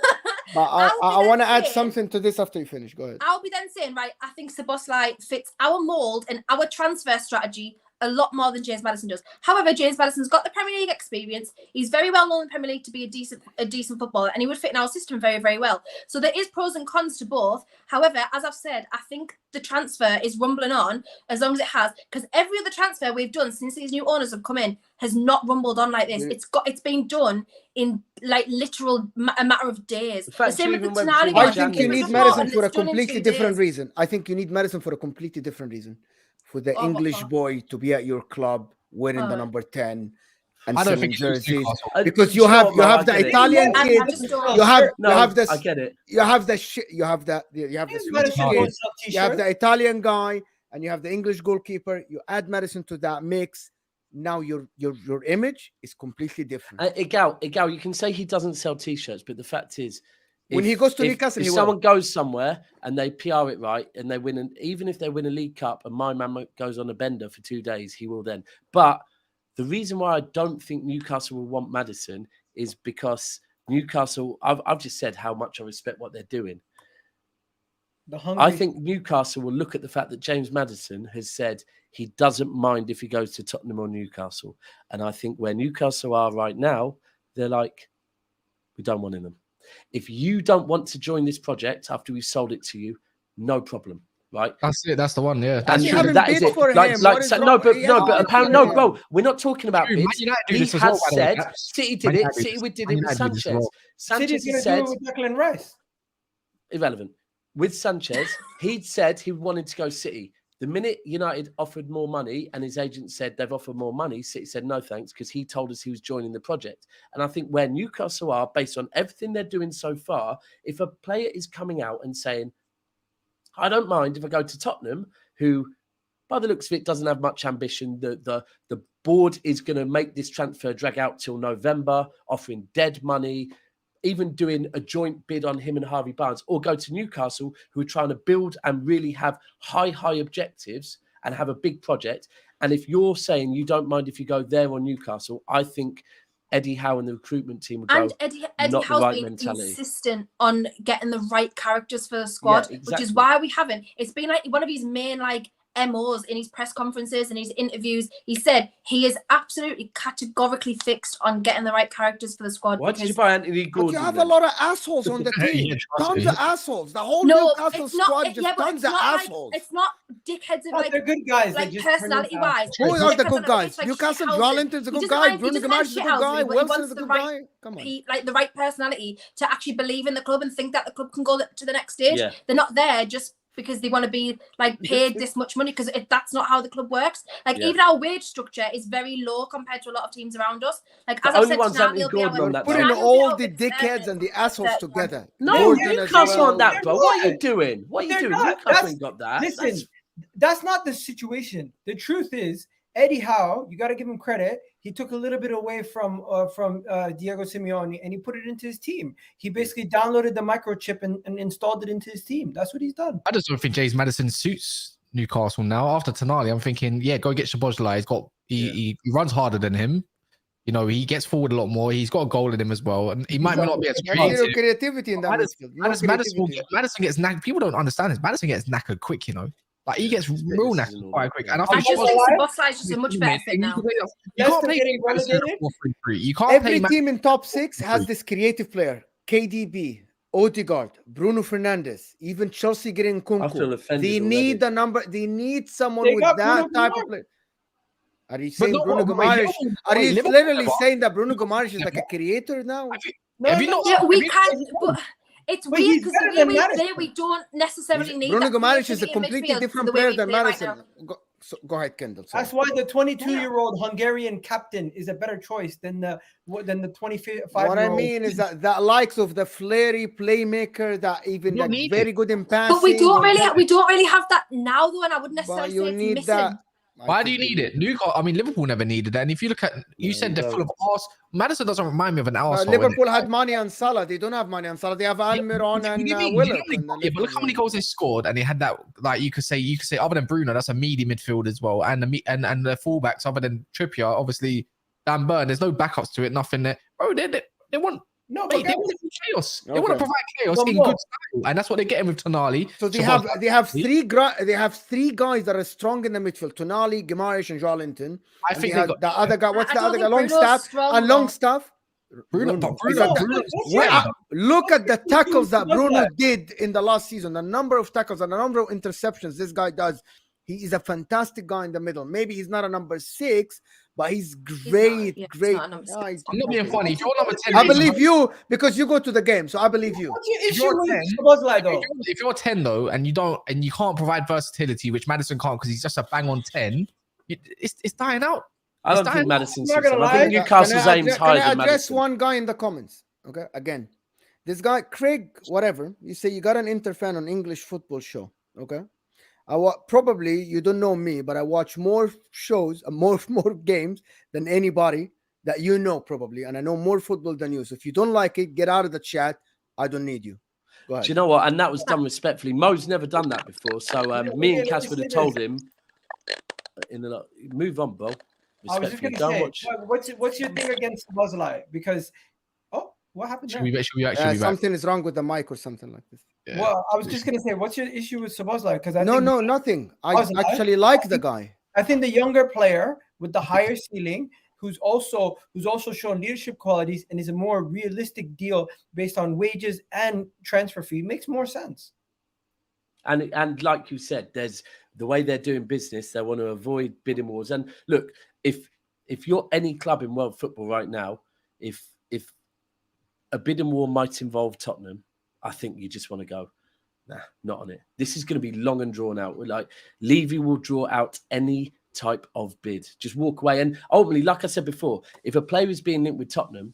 But I would be I then want to add saying- something to this after you finish. Go ahead. I'll be then saying, right, I think Szoboszlai fits our mould and our transfer strategy a lot more than James Madison does. However, James Madison's got the Premier League experience. He's very well known in the Premier League to be a decent footballer, and he would fit in our system very, very well. So there is pros and cons to both. However, as I've said, I think the transfer is rumbling on as long as it has, because every other transfer we've done since these new owners have come in has not rumbled on like this. Yeah. It's been done in like literal a matter of days. The The fact same you with the even went Tonali through one. I think you It was need reported Madison and for a it's done in completely 2 different days. reason. I think you need Madison for a completely different reason. For the Oh, what English for? boy to be at your club wearing the Oh. number 10 and I don't selling think it's jerseys. Newcastle. Because Do you know have what, you Mo? have I the get it. Italian I kids. just don't. You have No, you have the I get it. you have the shit. You have the Swedish Madison kid. won't sell You have t-shirts. the Italian guy, and you have the English goalkeeper. You add Madison to that mix. Now your image is completely different. Egal, you can say he doesn't sell T-shirts, but the fact is, When he goes to Newcastle, if he will. someone goes somewhere and they PR it right and they win, even if they win a League Cup and my man goes on a bender for 2 days, he will then. But the reason why I don't think Newcastle will want Maddison is because Newcastle, I've just said how much I respect what they're doing. The hungry. I think Newcastle will look at the fact that James Maddison has said he doesn't mind if he goes to Tottenham or Newcastle. And I think where Newcastle are right now, they're like, we don't want them. If you don't want to join this project after we've sold it to you, no problem, right? That's it. That's the one. Yeah. And That's you true. haven't that bid is it. for Like, him. like What is so, wrong? no, but He no, hasn't but bid apparently, for no, him. bro. We're not talking about True, Man bids. United do He this as well, has by the way, said Daps. City Man did it. United do City this. did it Man with United do this as Sanchez. well. Sanchez City's has gonna do said it with Declan Rice. irrelevant. With Sanchez, he'd said he wanted to go City. The minute United offered more money and his agent said they've offered more money, City said no thanks because he told us he was joining the project. And I think where Newcastle are, based on everything they're doing so far, if a player is coming out and saying, I don't mind if I go to Tottenham, who, by the looks of it, doesn't have much ambition. The board is going to make this transfer drag out till November, offering dead money, even doing a joint bid on him and Harvey Barnes, or go to Newcastle, who are trying to build and really have high objectives and have a big project. And if you're saying you don't mind if you go there or Newcastle, I think Eddie Howe and the recruitment team would And go, Eddie not the Howe's right been mentality. insistent on getting the right characters for the squad, Yeah, which is exactly. why we haven't. It's been like one of his main like MOs in his press conferences and his interviews. He said he is absolutely categorically fixed on getting the right characters for the squad. Why did you buy Anthony But Gordon? you have a then? lot of assholes on the team. Yeah, trust Tons me. of assholes. The whole No, Newcastle it's not. squad But just tons it's of not assholes. like it's not dickheads of No, like they're good guys. like They just turn into personality wise. assholes. Who are the Dickheads good on guys? it's like Newcastle, shithouses. Jolinton's a He good doesn't guy. mind- Bruno he doesn't mind Guimaraes is a good shithouses, guy. but he Wilson's wants a the good right guy. Come on. like the right personality to actually believe in the club and think that the club can go to the next stage. Yeah. They're not there just because they want to be like paid this much money, because that's not how the club works. Like Yeah. even our wage structure is very low compared to a lot of teams around us. Like The as I've only said, one's Tonight Anthony will be Gordon our- on that Putting Tonight team. will be all our the big dickheads earner. and the assholes together. No, Gordon as Newcastle well. aren't that, bro. What are you not. doing? What are you They're doing? not. Newcastle That's- ain't got that. Listen, that's not the situation. The truth is, Eddie Howe, you got to give him credit. He took a little bit away from Diego Simeone and he put it into his team. He basically downloaded the microchip and installed it into his team. That's what he's done. I just don't think James Maddison suits Newcastle now. After Tonali, I'm thinking, yeah, go get Szoboszlai. He runs harder than him. You know, he gets forward a lot more. He's got a goal in him as well, and he might not be as Zero creative. creativity in that midfield. No Maddison gets knackered. People don't understand this. Maddison gets knackered quick. You know, like he gets real knackered quite quick. And I I think just think Szoboszlai- Szoboszlai is just a much better fit now. You can't play getting relegated. 4-3-3. You can't Every play. team in top 6 has this creative player. KDB, Odegaard, Bruno Fernandes, even Chelsea getting I feel Kunku. offended They already. need the number. They need someone They with got that Bruno type Guimaraes. of player. Are you But saying no, Bruno wait, Guimaraes? Are you Liverpool literally never- saying that Bruno Guimaraes is like a creator now? Have you not? Yeah, we have you- can, but it's But weird he's because better the way than we Maddison. play, we don't necessarily need Bruno that Guimaraes is a creativity in completely midfield different the way player we than play right Maddison. now. Go ahead, Kendall. Sorry. That's why the 22-year-old Hungarian captain is a better choice than the 25-year-old. What I mean is that likes of the flary playmaker that even You don't like need very it. good in passing. But we don't really have that now, though, and I wouldn't But necessarily you say it's need missing. that. Why do you need it? Newcastle. I mean, Liverpool never needed that. And if you look at, you said they're full of arse. Madison doesn't remind me of an arsehole. Liverpool had Mane and Salah. They don't have Mane and Salah. They have Almiron and Willock. Yeah, but look how many goals they scored, and they had that. Like you could say, other than Bruno, that's a meaty midfield as well, and the fullbacks other than Trippier, obviously Dan Burn. There's no backups to it. Nothing there, bro. They want. No, Mate, but they want chaos. They want Okay. to provide chaos One in more. good style, and that's what they're getting with Tonali. So they have three guys that are strong in the midfield: Tonali, Guimaraes, and Jolinton. I think they got the other guy. What's I the don't other guy? think Bruno's Longstaff. strong, And though. Longstaff. Bruno. Look at the tackles that Look Bruno at- did in the last season. The number of tackles and the number of interceptions this guy does. He is a fantastic guy in the middle. Maybe he's not a number 6, but he's great. He's Great. not a number 6. Yeah, he's- I'm not being funny. If you're number 10, I believe you because you go to the game, so I believe you. What's your If issue you're with 10, Szoboszlai, though? If you're 10 though, and you can't provide versatility, which Madison can't because he's just a bang on 10, it's dying out. I don't It's think dying. Madison's I'm not 6. gonna I think lie. Newcastle's aim's higher Can I than address Madison. one guy in the comments? Okay, again, this guy Craig, whatever you say, you got an Inter fan on English football show. Okay, probably you don't know me, but I watch more shows, more games than anybody that you know probably, and I know more football than you. So if you don't like it, get out of the chat. I don't need you. Go ahead. Do you know what? And that was done respectfully. Mo's never done that before. So me and Cass would have told him move on, bro. I was just Respectfully. going to Don't say, watch. what's your thing against Szoboszlai? Because, what happened Should there? we actually be back? Something is wrong with the mic or something like this. Yeah. Well, I was just going to say, what's your issue with Szoboszlai? Because No, nothing. I actually like the guy. I think the younger player with the higher ceiling, who's also shown leadership qualities and is a more realistic deal based on wages and transfer fee, makes more sense. And like you said, there's the way they're doing business. They want to avoid bidding wars. And look, if you're any club in world football right now, if a bidding war might involve Tottenham, I think you just want to go, nah, not on it. This is going to be long and drawn out. Like Levy will draw out any type of bid. Just walk away. And ultimately, like I said before, if a player is being linked with Tottenham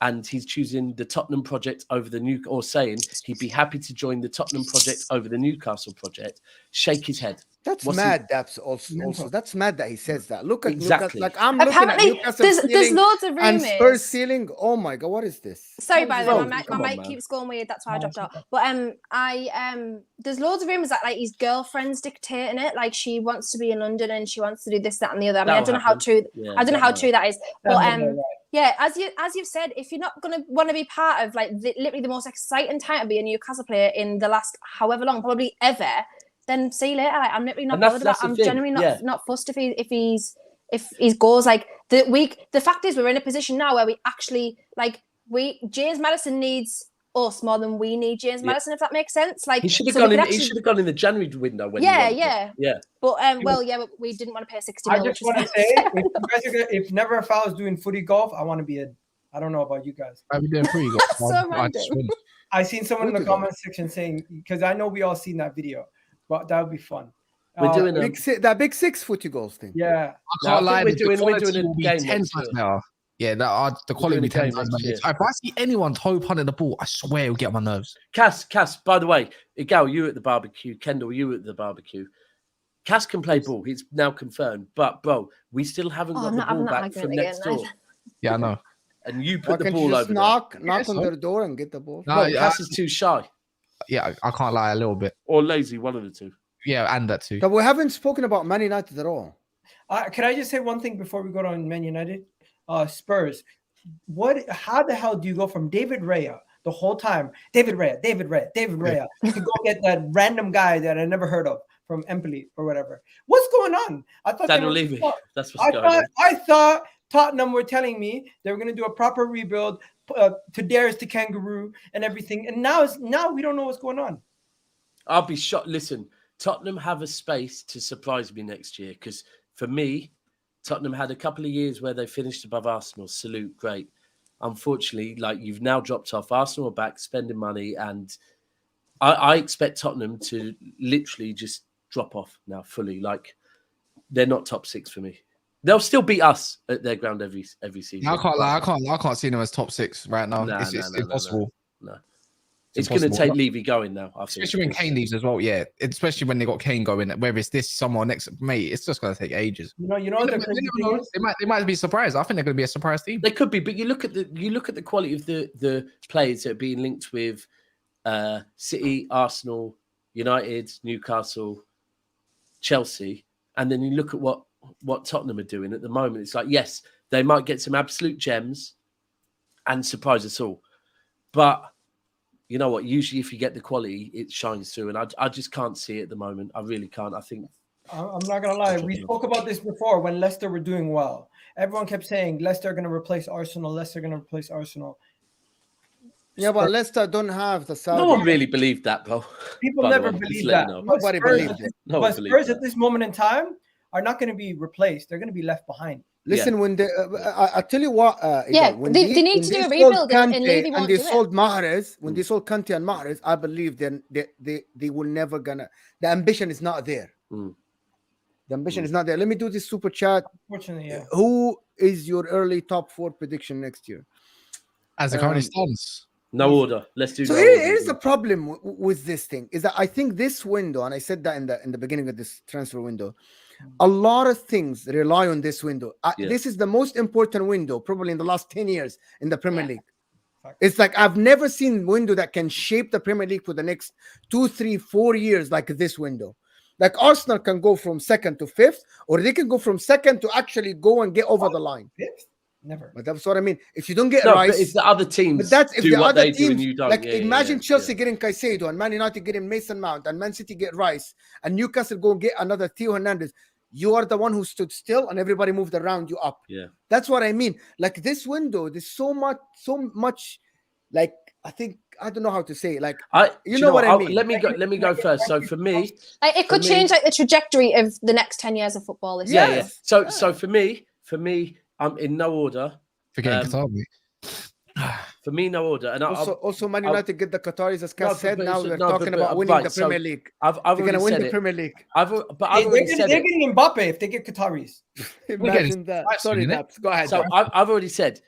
and he's choosing the Tottenham project over or saying he'd be happy to join the Tottenham project over the Newcastle project, shake his head. That's What's mad. That's also Mental. that's mad that he says that. Look at Exactly. like I'm looking at Apparently, Newcastle there's ceiling loads of and Spurs rumours. ceiling. Oh my god, what is this? Sorry, by the way, Bro, my come on, mic man. keeps going weird. That's why I No, dropped it's out. okay. But there's loads of rumors that like his girlfriend's dictating it. Like she wants to be in London and she wants to do this, that, and the other. I mean, I That'll don't know how happen. true. Yeah, I don't know that how might true that is. But That's right. yeah, as you've said, if you're not gonna want to be part of like literally the most exciting time to be a Newcastle player in the last however long, probably ever, then see you later. Like, I'm literally not And that's- bothered that's about. the I'm thing, genuinely yeah. not fussed if he goes like the fact is we're in a position now where we actually like James Maddison needs us more than we need James Maddison, if that makes sense. Like He should have so we gone could in. actually- He should have gone in the January window when. Yeah, he went. yeah. But we didn't want to pay 60 I mil. just want to say, if you guys are if Never Fouls doing footy golf, I want to be in. I don't know about you guys. I've been doing free. So random. I seen someone in the Footy golf. comment section saying, because I know we all seen that video, but that would be fun. We're doing that big six footy goals thing. Yeah. I can't lie. we're the doing quality a will be game 10 next times year. better. Yeah, the quality will be doing a 10 game times next better. year. If I see anyone toe punting the ball, I swear it'll get on my nerves. Cass. By the way, Egal, you were at the barbecue. Kendall, you were at the barbecue. Cass can play ball. He's now confirmed. But bro, we still haven't got I'm the not ball back arguing from again, next door. either. Yeah, I know. And you Why put the can't ball you just over knock Yes, on no. their door and get the ball? No, there. No, yeah, Cass is too shy yeah, I can't lie a little bit. or lazy. One of the two. Yeah, and that too. But we haven't spoken about Man United at all. Can I just say one thing before we go on Man United? Spurs. How the hell do you go from David Raya the whole time? David Raya, to go get that random guy that I never heard of from Empoli or whatever. What's going on? I thought Daniel Levy. That's what's going on. I thought Tottenham were telling me they were going to do a proper rebuild, to Darius the Kangaroo and everything, and now we don't know what's going on. I'll be shocked. Listen, Tottenham have a space to surprise me next year because for me, Tottenham had a couple of years where they finished above Arsenal. Salute, great. Unfortunately, like you've now dropped off. Arsenal are back spending money, and I expect Tottenham to literally just drop off now fully. Like they're not top six for me. They'll still beat us at their ground every season. I can't lie. I can't see them as top six right now. No, It's impossible. No. It's going to take Levy going now. I think. Especially when Kane leaves as well. Yeah, especially when they got Kane going. Whether it's this someone next, mate, it's just going to take ages. You know what the crazy thing is? They might be surprised. I think they're going to be a surprise team. They could be, but you look at the quality of the players that are being linked with City, Arsenal, United, Newcastle, Chelsea, and then you look at what Tottenham are doing at the moment. It's like, yes, they might get some absolute gems and surprise us all, but you know what? Usually, if you get the quality, it shines through, and I just can't see it at the moment. I really can't. I think I'm not gonna lie. We spoke about this before when Leicester were doing well. Everyone kept saying Leicester are gonna replace Arsenal. Leicester are gonna replace Arsenal. Yeah, but Leicester don't have the Saudi. no one really believed that, bro. People By the never way, just believed let that. you know. Nobody believed it. No one But believed Spurs that. at this moment in time are not going to be replaced. They're going to be left behind. Listen, when they, I tell you what, Yeah, when they need to do a rebuild and Levy and won't they do it. sold Mahrez, when they sold Kante and Mahrez, I believe then they will never gonna. The ambition is not there. Mm. The ambition is not there. Let me do this super chat. Unfortunately, yeah. Who is your early top 4 prediction next year? As it currently stands. No order. Let's do. So no order. here's the problem with this thing is that I think this window, and I said that in the beginning of this transfer window, a lot of things rely on this window. Yeah. This is the most important window probably in the last 10 years in the Premier Yeah. League. It's like I've never seen window that can shape the Premier League for the next 2, 3, 4 years like this window. Like Arsenal can go from 2nd to 5th, or they can go from 2nd to actually go and get over the line. Fifth? Never. But that's what I mean. If you don't get No, Rice, but if the other teams but that's if do the what other they do and teams, you don't. like Yeah, imagine yeah, Chelsea yeah. getting Caicedo and Man United getting Mason Mount and Man City get Rice and Newcastle go and get another Theo Hernandez. You are the one who stood still and everybody moved around you up. Yeah. That's what I mean. Like this window, there's so much. Like I think I don't know how to say it. Like You know what I mean. Let me go first. So for me, Like, it could For me- change like the trajectory of the next 10 years of football. This yeah, year. yeah. So for me, I'm in no order. Forgetting Qatar, mate. For me, no order. And also Man United get the Qataris as Cass No, said. but Now it's- they're no, talking but- about winning right, the so Premier League. I've They're already gonna win said the it. Premier League. I've They're already said it. getting Mbappe if they get Qataris. Imagine that. Rice, Sorry, isn't it? Daps. Go ahead. So Daps. I've already said,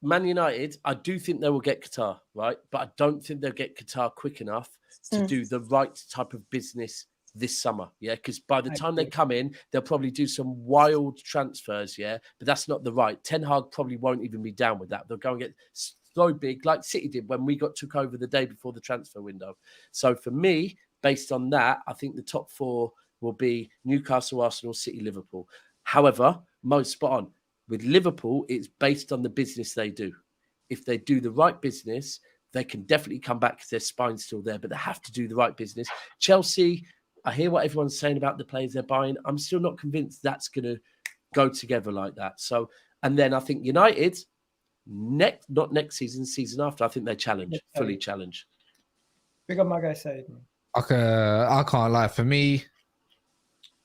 Man United. I do think they will get Qatar, right? But I don't think they'll get Qatar quick enough to do the right type of business this summer, yeah, because by the time they come in, they'll probably do some wild transfers, yeah, but that's not the right. Ten Hag probably won't even be down with that. They'll go and get so big, like City did when we took over the day before the transfer window. So for me, based on that, I think the top 4 will be Newcastle, Arsenal, City, Liverpool. However, most spot on. With Liverpool, it's based on the business they do. If they do the right business, they can definitely come back because their spine's still there, but they have to do the right business. Chelsea, I hear what everyone's saying about the players they're buying. I'm still not convinced that's going to go together like that. So, and then I think United, not next season, season after, I think they challenge, fully challenge. Big up my guy Said. I can't lie. For me,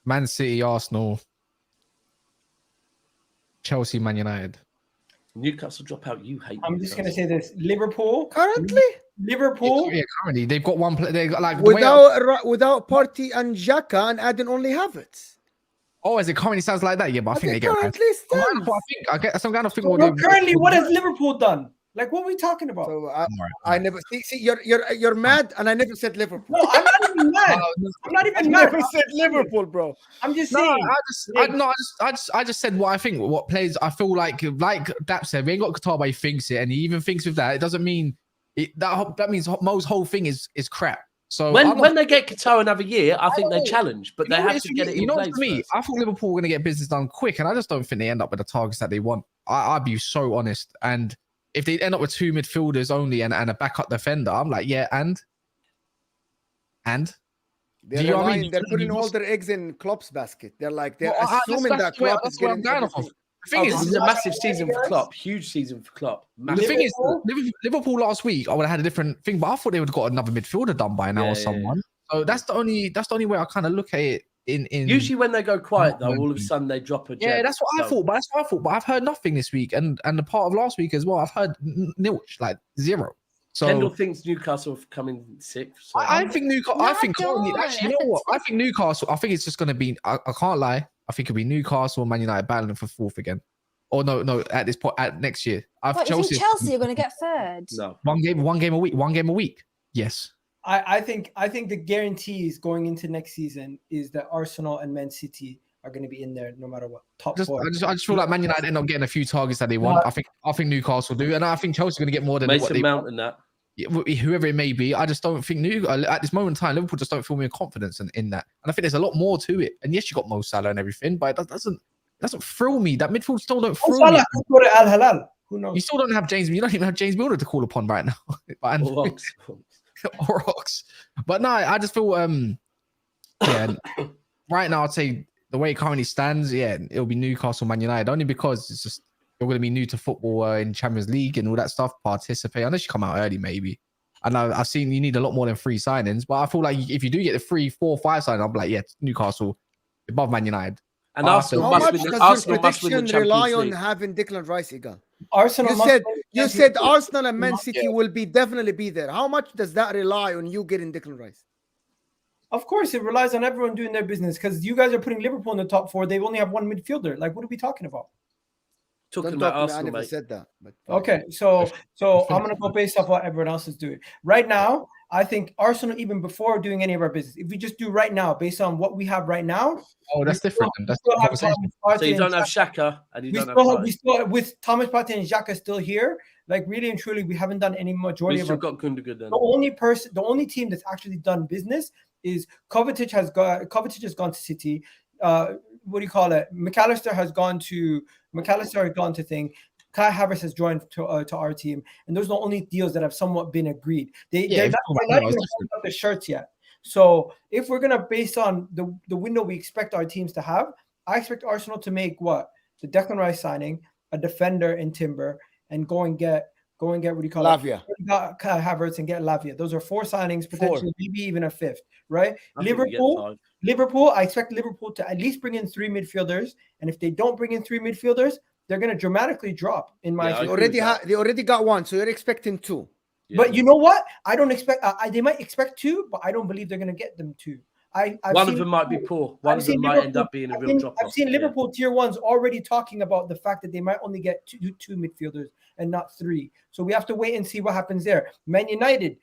Man City, Arsenal, Chelsea, Man United. Newcastle drop out. You hate. I'm just gonna say this: Liverpool currently. Yeah, currently they've got one play. They got like without Partey and Xhaka and adding only Havertz. Oh, as it currently sounds like that, yeah, but I think they get. I get some kind of thing. Currently, what has Liverpool done? Like, what are we talking about? So I never see. You're mad, and I never said Liverpool. No, I'm not even mad. I'm not even mad. I never said Liverpool, bro. I'm just saying. I just said what I think. What players I feel like Daps said, we ain't got Qatar, but he thinks it, and he even thinks with that. It doesn't mean that means Mo's whole thing is crap. So when they get Qatar another year, I think they challenge, but they have to get it in place. For me, I thought Liverpool were going to get business done quick, and I just don't think they end up with the targets that they want. I'd be so honest. And if they end up with 2 midfielders only and a backup defender, I'm like, yeah, and do you know what I mean? They're putting all their eggs in Klopp's basket. They're assuming that Klopp is getting everything. The thing is, this is a massive season for Klopp. Huge season for Klopp. The thing is, Liverpool last week, I would have had a different thing, but I thought they would have got another midfielder done by now or someone. So that's the only way I kind of look at it. Usually when they go quiet, though, all of a sudden they drop a gem. Yeah, that's what I thought. But I've heard nothing this week, and the part of last week as well. I've heard nilch, like 0. So Kendall thinks Newcastle have come in 6th. So. I think Newcastle. Actually, you know what? I think Newcastle. I think it's just going to be. I can't lie. I think it'll be Newcastle and Man United battling for 4th again. Or no. At this point, next year, Chelsea are going to get 3rd. No, one game a week. Yes. I think the guarantees going into next season is that Arsenal and Man City are going to be in there no matter what. Top 4. I just feel like Man United end up getting a few targets that they want. I think Newcastle do, and I think Chelsea are going to get more than Mason what they Mount want. and that. Whoever it may be, I just don't think at this moment in time, Liverpool just don't feel more confidence in that. And I think there's a lot more to it. And yes, you got Mo Salah and everything, but it doesn't thrill me. That midfield still don't thrill me. Go to Al Hilal. Who knows? You still don't have James. You don't even have James Milner to call upon right now. Or Rocks. But no, I just feel right now I'd say the way it currently stands, it'll be Newcastle, Man United, only because it's just you're going to be new to football in Champions League and all that stuff. Participate unless you come out early, maybe. And I've seen you need a lot more than 3 signings, but I feel like if you do get the 3, 4, 5 signings, I'll be like, Newcastle above Man United. And Arsenal must win the rely on League. Having Declan Rice, Egal? Arsenal. You said Arsenal and Man City will definitely be there. How much does that rely on you getting Declan Rice? Of course, it relies on everyone doing their business because you guys are putting Liverpool in the top 4. They only have 1 midfielder. Like, what are we talking about? Talking about Arsenal, I never said that. But okay, so I'm gonna go based off what everyone else is doing right now. I think Arsenal, even before doing any of our business, if we just do right now, based on what we have right now. Oh, that's different. So you don't have Xhaka, and you don't have. We still with Thomas Partey and Xhaka still here. Like really and truly, we haven't done any majority we still of. Got Gundogan then. The only team that's actually done business is Kovacic has gone to City. What do you call it? McAllister has gone to thing. Kai Havertz has joined to our team, and those are the only deals that have somewhat been agreed. They're not even up the shirts yet. So if we're gonna base on the window we expect our teams to have, I expect Arsenal to make what the Declan Rice signing, a defender in Timber, and go and get what do you call Lavia. it? Kai Havertz and get Lavia. Those are 4 signings, potentially maybe even a 5th, right? Liverpool, I expect Liverpool to at least bring in 3 midfielders, and if they don't bring in 3 midfielders, they're going to dramatically drop. In my opinion, they already got 1, so you're expecting 2. Yeah. But you know what? I don't expect. They might expect 2, but I don't believe they're going to get them 2. One of them might be poor. One of them might end up being a real drop off. I've seen Liverpool tier 1s already talking about the fact that they might only get two midfielders and not 3. So we have to wait and see what happens there. Man United,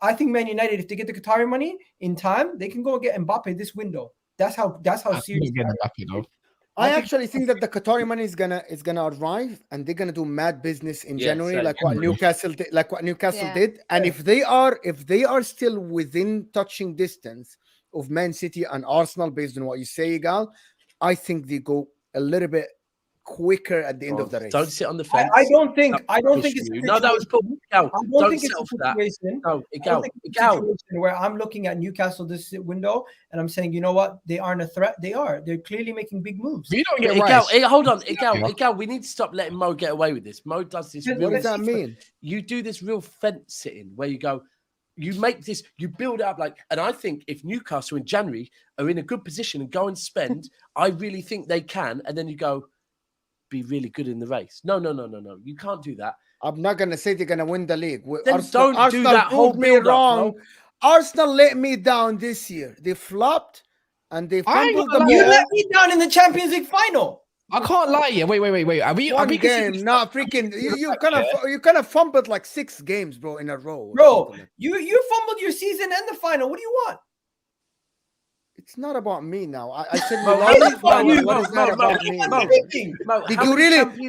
I think Man United, if they get the Qatari money in time, they can go and get Mbappe this window. That's how serious. I actually think that the Qatari money is gonna arrive, and they're gonna do mad business in January, like what Newcastle did. And if they are still within touching distance of Man City and Arsenal, based on what you say, Egal, I think they go a little bit quicker at the end of the race. Don't sit on the fence. I don't think it's no. That was Paul. Don't think it's a situation. No, situation where I'm looking at Newcastle this window and I'm saying, you know what, they aren't a threat. They're clearly making big moves. You don't get Egal, hold on, Egal. We need to stop letting Mo get away with this. Mo does this. What does that mean? You do this real fence sitting where you go. You make this, you build it up like, and I think if Newcastle in January are in a good position and go and spend, I really think they can. And then you go, be really good in the race. No. You can't do that. I'm not gonna say they're gonna win the league. Then don't do that whole build wrong. Arsenal let me down this year. They flopped and they fumbled the ball. You let me down in the Champions League final. I can't lie. Yeah, wait. Are we game? Not freaking. You kind of fumbled like 6 games, bro, in a row. Bro, you fumbled your season and the final. What do you want? It's not about me now. I said what is not about me?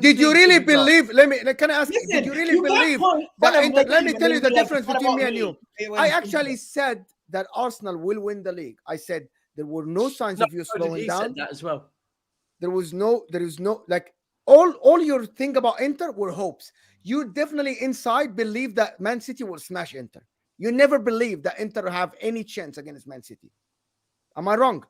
Did you really believe? Can I ask you? Did you really believe that? Let me tell you the difference between me and you. I actually said that Arsenal will win the league. I said there were no signs of you slowing down. Said that as well. There is no like all your thing about Inter were hopes. You definitely inside believe that Man City will smash Inter. You never believed that Inter have any chance against Man City. Am I wrong?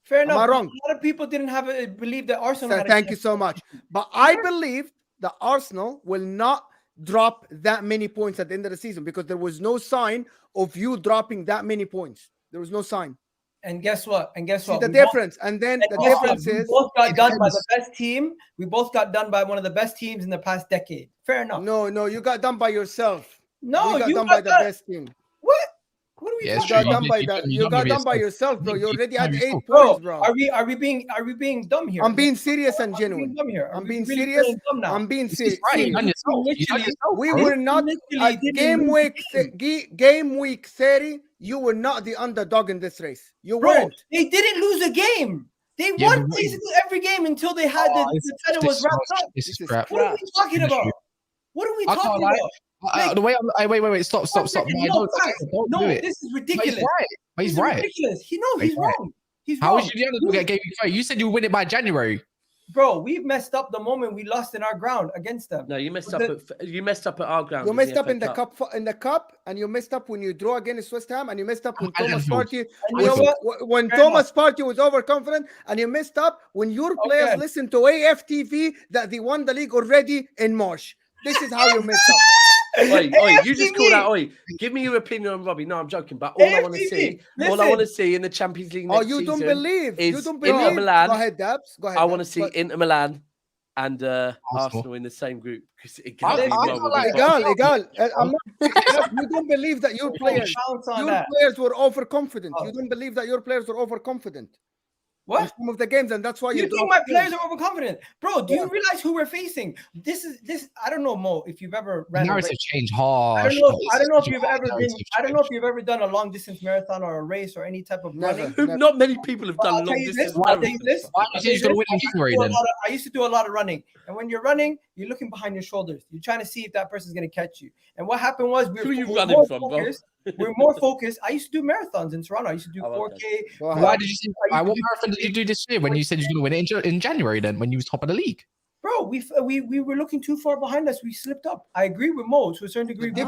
Fair enough. Am I wrong? A lot of people didn't believe that Arsenal. Thank you so much. But I believe that Arsenal will not drop that many points at the end of the season because there was no sign of you dropping that many points. There was no sign. And guess what? See the difference. And then the difference is we both got done by the best team. We both got done by one of the best teams in the past decade. Fair enough. No, you got done by yourself. No, you got done by the best team. What? What are we talking about? You got done by yourself, bro. You already had 8 points, bro. Are we being dumb here? I'm being serious and genuine. I'm being serious. I'm being serious. We were not at game week 30. You were not the underdog in this race. You weren't. They didn't lose a game. They won basically every game until they had the tenor was wrapped up. What are we talking about? What are we talking about? The way wait, stop. No, this is ridiculous. But he's right. Ridiculous. He's wrong. How was you the underdog at game week 30? You said you would win it by January. Bro, we've messed up the moment we lost in our ground against them. No, you messed up at our ground. You messed up in the cup, and you messed up when you draw against West Ham, and you messed up when Thomas Partey Thomas Partey was overconfident, and you messed up when your players listened to AFTV that they won the league already in March. This is how you messed up. Oi, you just called out. Give me your opinion on Robbie. No, I'm joking. But all I want to see in the Champions League next season. Don't believe? You don't believe? Inter Milan. Go ahead, Daps. Go ahead. I want to see Inter Milan and Arsenal in the same group because Egal. You don't believe that your players were overconfident. You don't believe that your players were overconfident. What? In some of the games, and that's why you think my players are overconfident, bro. Do you realize who we're facing? This. I don't know, Mo. If you've ever ran a race, change hard. I don't know if you've ever done a long distance marathon or a race or any type of running. Not many people have done long distance. I used to do a lot of running, and when you're running, you're looking behind your shoulders. You're trying to see if that person's going to catch you. And what happened was we're more focused. I used to do marathons in Toronto. I used to do 4K. Why did you say? What marathon did you do this year when you said you're going to win it in January? Then when you was top of the league, bro, we were looking too far behind us. We slipped up. I agree with Mo to a certain degree. But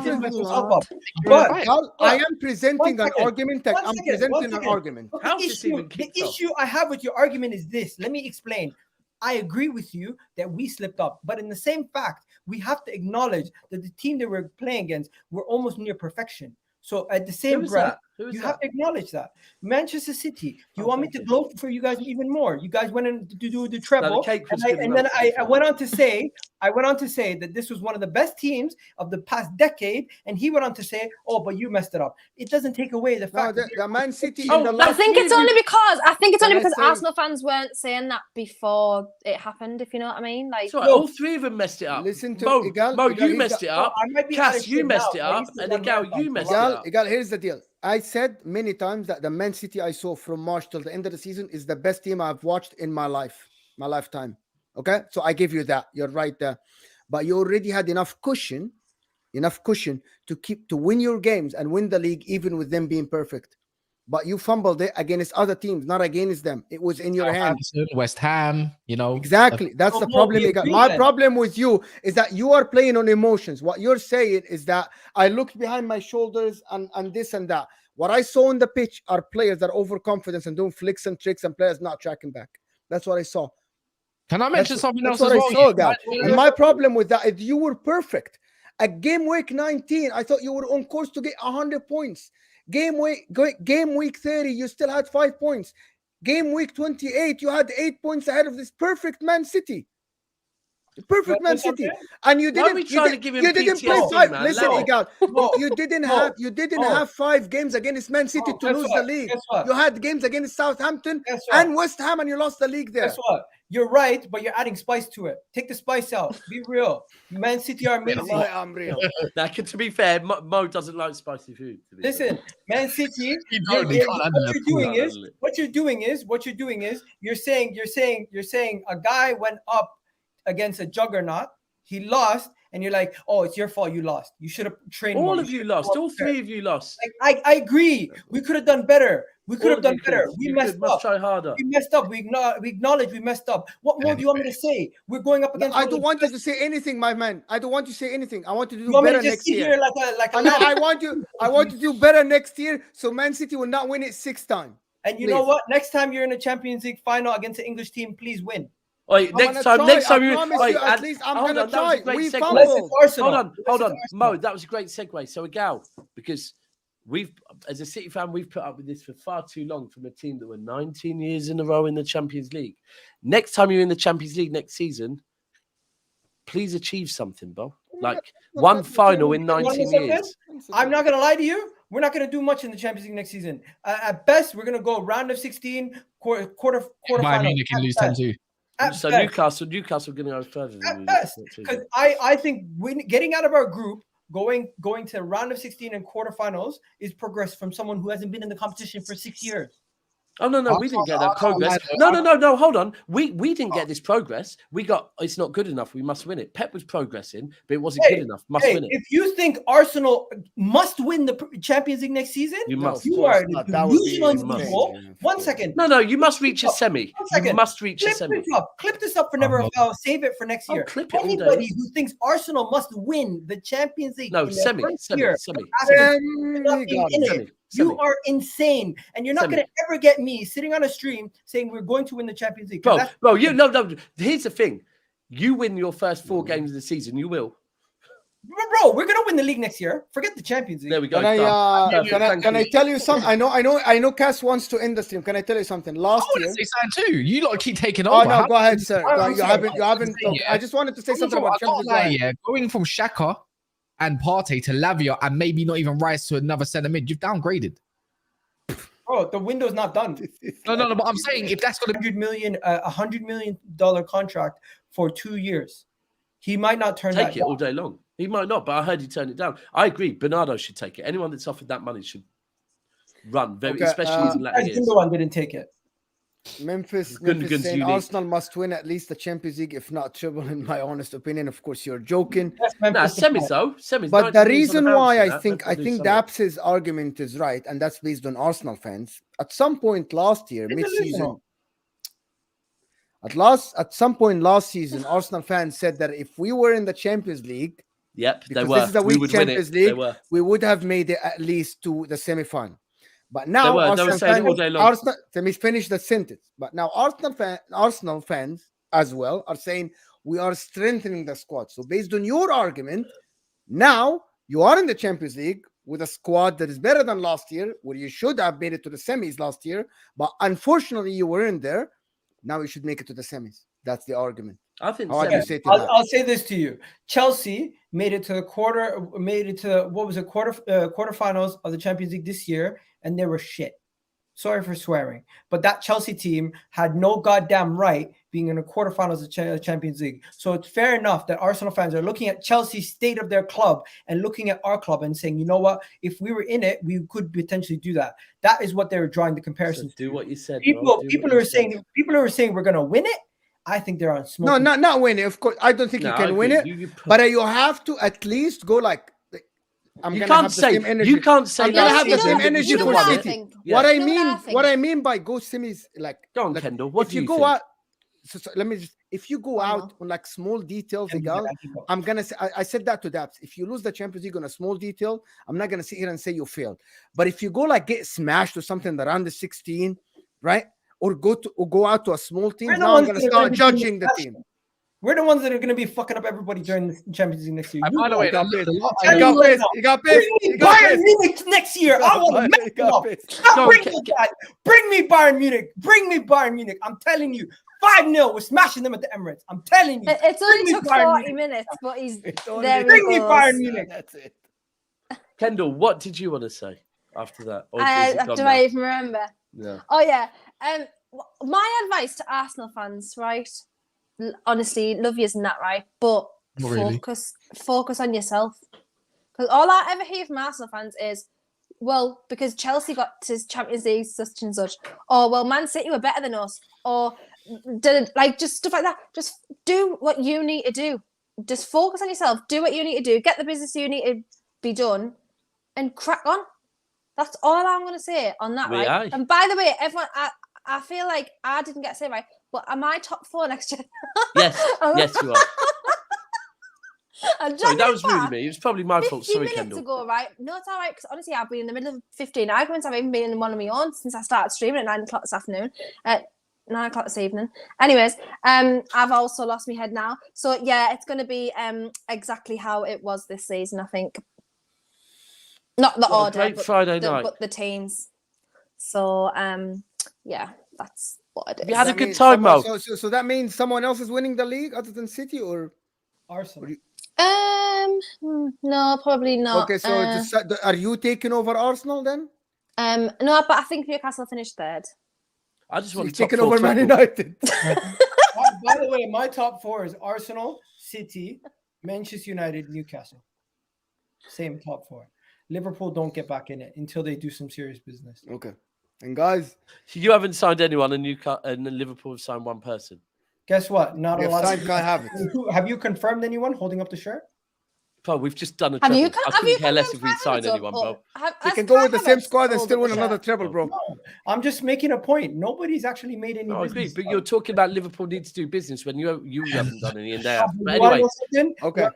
I am presenting an argument. I'm presenting an argument. The issue I have with your argument is this. Let me explain. I agree with you that we slipped up, but in the same fact, we have to acknowledge that the team that we're playing against were almost near perfection. So at the same breath, You have to acknowledge that. Manchester City. You want me to gloat for you guys even more? You guys went in to do the treble, and then I went on to say, that this was one of the best teams of the past decade, and he went on to say, "Oh, but you messed it up." It doesn't take away the fact that the Man City. I think it's only because Arsenal fans weren't saying that before it happened. If you know what I mean, like all three of them messed it up. Listen to Mo, you messed it up. Cass, you messed it up, and Egal, you messed it up. Egal, here's the deal. I said many times that the Man City I saw from March till the end of the season is the best team I've watched in my lifetime. Okay, so I give you that. You're right there, but you already had enough cushion to win your games and win the league, even with them being perfect. But you fumbled it against other teams, not against them. It was in your hands. West Ham, Exactly. That's the problem. My problem with you is that you are playing on emotions. What you're saying is that I looked behind my shoulders and this and that. What I saw on the pitch are players that are overconfident and doing flicks and tricks and players not tracking back. That's what I saw. Can I mention something else as well? And my problem with that is you were perfect. At game week 19, I thought you were on course to get 100 points. Game week 30, you still had 5 points. Game week 28, you had 8 points ahead of this perfect Man City. Perfect Man City, and you didn't. You didn't play 5. Listen, Egal, you didn't have 5 games against Man City to lose the league. You had games against Southampton and West Ham, and you lost the league there. Guess what? You're right, but you're adding spice to it. Take the spice out. Be real. Man City are amazing. I'm real. Now, to be fair, Mo doesn't like spicy food. Listen, Man City. What you're doing is you're saying a guy went up against a juggernaut, he lost, and you're like, oh, it's your fault you lost. You should have trained more. All of you lost. All 3 of you lost. I agree. We could have done better. We messed up. Try harder. We messed up. We acknowledge we messed up. What more do you want me to say? We're going up against. I don't want you to say anything, my man. I don't want you to say anything. I want you to do better next year. I want you to do better next year, so Man City will not win it 6th time. And you know what? Next time you're in a Champions League final against an English team, please win. Wait, next time you wait, at least I'm gonna try. We fumbled. Hold on, Mo. That was a great segue. So, Egal, because we've, as a City fan, we've put up with this for far too long from a team that were 19 years in a row in the Champions League. Next time you're in the Champions League next season, please achieve something, bro. Like one final in 19 years. I'm not gonna lie to you. We're not going to do much in the Champions League next season. At best, we're going to go round of 16, quarter final. You can lose 10-2. So Newcastle going to go further than because I think getting out of our group, going to round of 16 and quarterfinals is progress from someone who hasn't been in the competition for 6 years. Oh no, we didn't get that progress. No, hold on. We didn't get this progress. We got it's not good enough. We must win it. Pep was progressing, but it wasn't good enough. Must win it. If you think Arsenal must win the Champions League next season, you must. You are delusional. 1 second. No, you must reach a semi. You must reach a semi. Clip this up for Never Fail. Save it for next year. Clip it Anybody who thinks Arsenal must win the Champions League, semi. You are insane, and you're not going to ever get me sitting on a stream saying we're going to win the Champions League. Bro, no. Here's the thing: you win your first 4 games of the season, you will. Bro, we're going to win the league next year. Forget the Champions League. There we go. Can I tell you something? I know. Cass wants to end the stream. Can I tell you something? Last year, say something too. You lot keep taking over. Oh no, go ahead, sir. You haven't. I just wanted to say something about Champions League. Going from Xhaka and Partey to Lavia and maybe not even Rice to another centre mid, you've downgraded. Bro, the window's not done. No, but I'm saying if that's going to be $100 million contract for 2 years, he might not turn take it all day long. He might not, but I heard he turned it down. I agree. Bernardo should take it. Anyone that's offered that money should run, especially in latter years. Gundogan didn't take it. Memphis saying Arsenal must win at least the Champions League, if not treble, in my honest opinion. Of course, you're joking. Semis though. Semis. But the reason why I think Daps' argument is right, and that's based on Arsenal fans. At some point last year, mid-season, at some point last season, Arsenal fans said that if we were in the Champions League, they were. This is the weak Champions League. We would have made it at least to the semi-final. But now, they were saying all day long. Let me finish the sentence. But now, Arsenal fans as well are saying we are strengthening the squad. So, based on your argument, now you are in the Champions League. with a squad that is better than last year, where you should have made it to the semis last year, but unfortunately you weren't there. Now you should make it to the semis. That's the argument. I think How do you say to that? I'll say this to you: Chelsea made it to the quarterfinals of the Champions League this year, and they were shit. Sorry for swearing, but that Chelsea team had no goddamn right being in the quarterfinals of the Champions League. So it's fair enough that Arsenal fans are looking at Chelsea's state of their club and looking at our club and saying, you know what, if we were in it, we could potentially do that. That is what they were drawing the comparison. So do what you said. People who are saying we're going to win it, I think they're on smoke. No, not win it. Of course, I don't think you can win it. But you have to at least go like. You can't say. You can't say. I'm gonna have the same energy for City. Yeah. What I mean by go semis, like, go on, Kendall. What do you go think? out? So let me just. If you go out on like small details, Egal, I'm gonna say. I said that to Daps. If you lose the Champions League on a small detail, I'm not gonna sit here and say you failed. But if you go like get smashed or something around the 16, right? Or go out to a small team, now I'm gonna start judging the team. We're the ones that are going to be fucking up everybody during the Champions League next year. By the way, You got pissed. Bayern Munich next year. I want to bring me Bayern Munich. Bring me Bayern Munich. I'm telling you, 5-0. We're smashing them at the Emirates. I'm telling you. It's only took 40 minutes, but he's there. Bring me Bayern Munich. That's it. Kendall, what did you want to say after that? Do I even remember? Yeah. Oh yeah. My advice to Arsenal fans, right? Honestly, love you isn't that right, but focus on yourself. Because all I ever hear from Arsenal fans is, well, because Chelsea got to Champions League such and such, or well, Man City were better than us, or just stuff like that. Just do what you need to do. Just focus on yourself. Do what you need to do. Get the business you need to be done, and crack on. That's all I'm going to say on that, right? Aye. And by the way, everyone, I feel like I didn't get to say right. But am I top 4 next year? Yes, yes, you are. Sorry, that was rude of me. It was probably my fault. Sorry, Kendall. Ago, right? No, it's all right, because honestly, I've been in the middle of 15 arguments. I've even been in one of my own since I started streaming at 9 o'clock this afternoon. 9 o'clock this evening. Anyways, I've also lost my head now. So, yeah, it's going to be exactly how it was this season, I think. Not the order, Friday night. But the teams. So, yeah, that's what I did. You had a good time, Mo. So that means someone else is winning the league other than City or Arsenal? No, probably not. Okay, so are you taking over Arsenal then? No, but I think Newcastle finished third. I just want to taking over Man United. By the way, my top 4 is Arsenal, City, Manchester United, Newcastle. Same top 4. Liverpool don't get back in it until they do some serious business. Okay. And guys, you haven't signed anyone, and Liverpool have signed one person. Guess what? Not a lot. Have you confirmed anyone holding up the shirt? Bro, we've just done a treble. I couldn't care less if we sign anyone, bro. You can go with the same squad and still win another treble, bro. No, I'm just making a point. Nobody's actually made any. I agree, but you're talking about Liverpool need to do business when you haven't done any in there. But anyway, okay.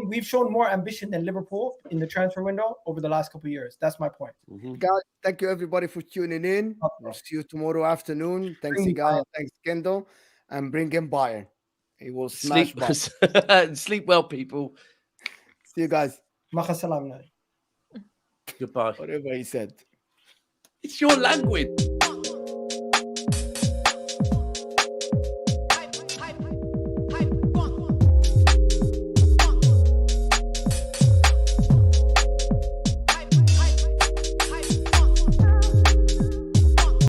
We've shown more ambition than Liverpool in the transfer window over the last couple of years. That's my point. Guys, thank you everybody for tuning in. We'll see you tomorrow afternoon. Thanks, Egal. Thanks, Kendall. And bring in Bayern. He will smash Bayern. Sleep well, people. See you guys. Goodbye. Whatever he said. It's your language.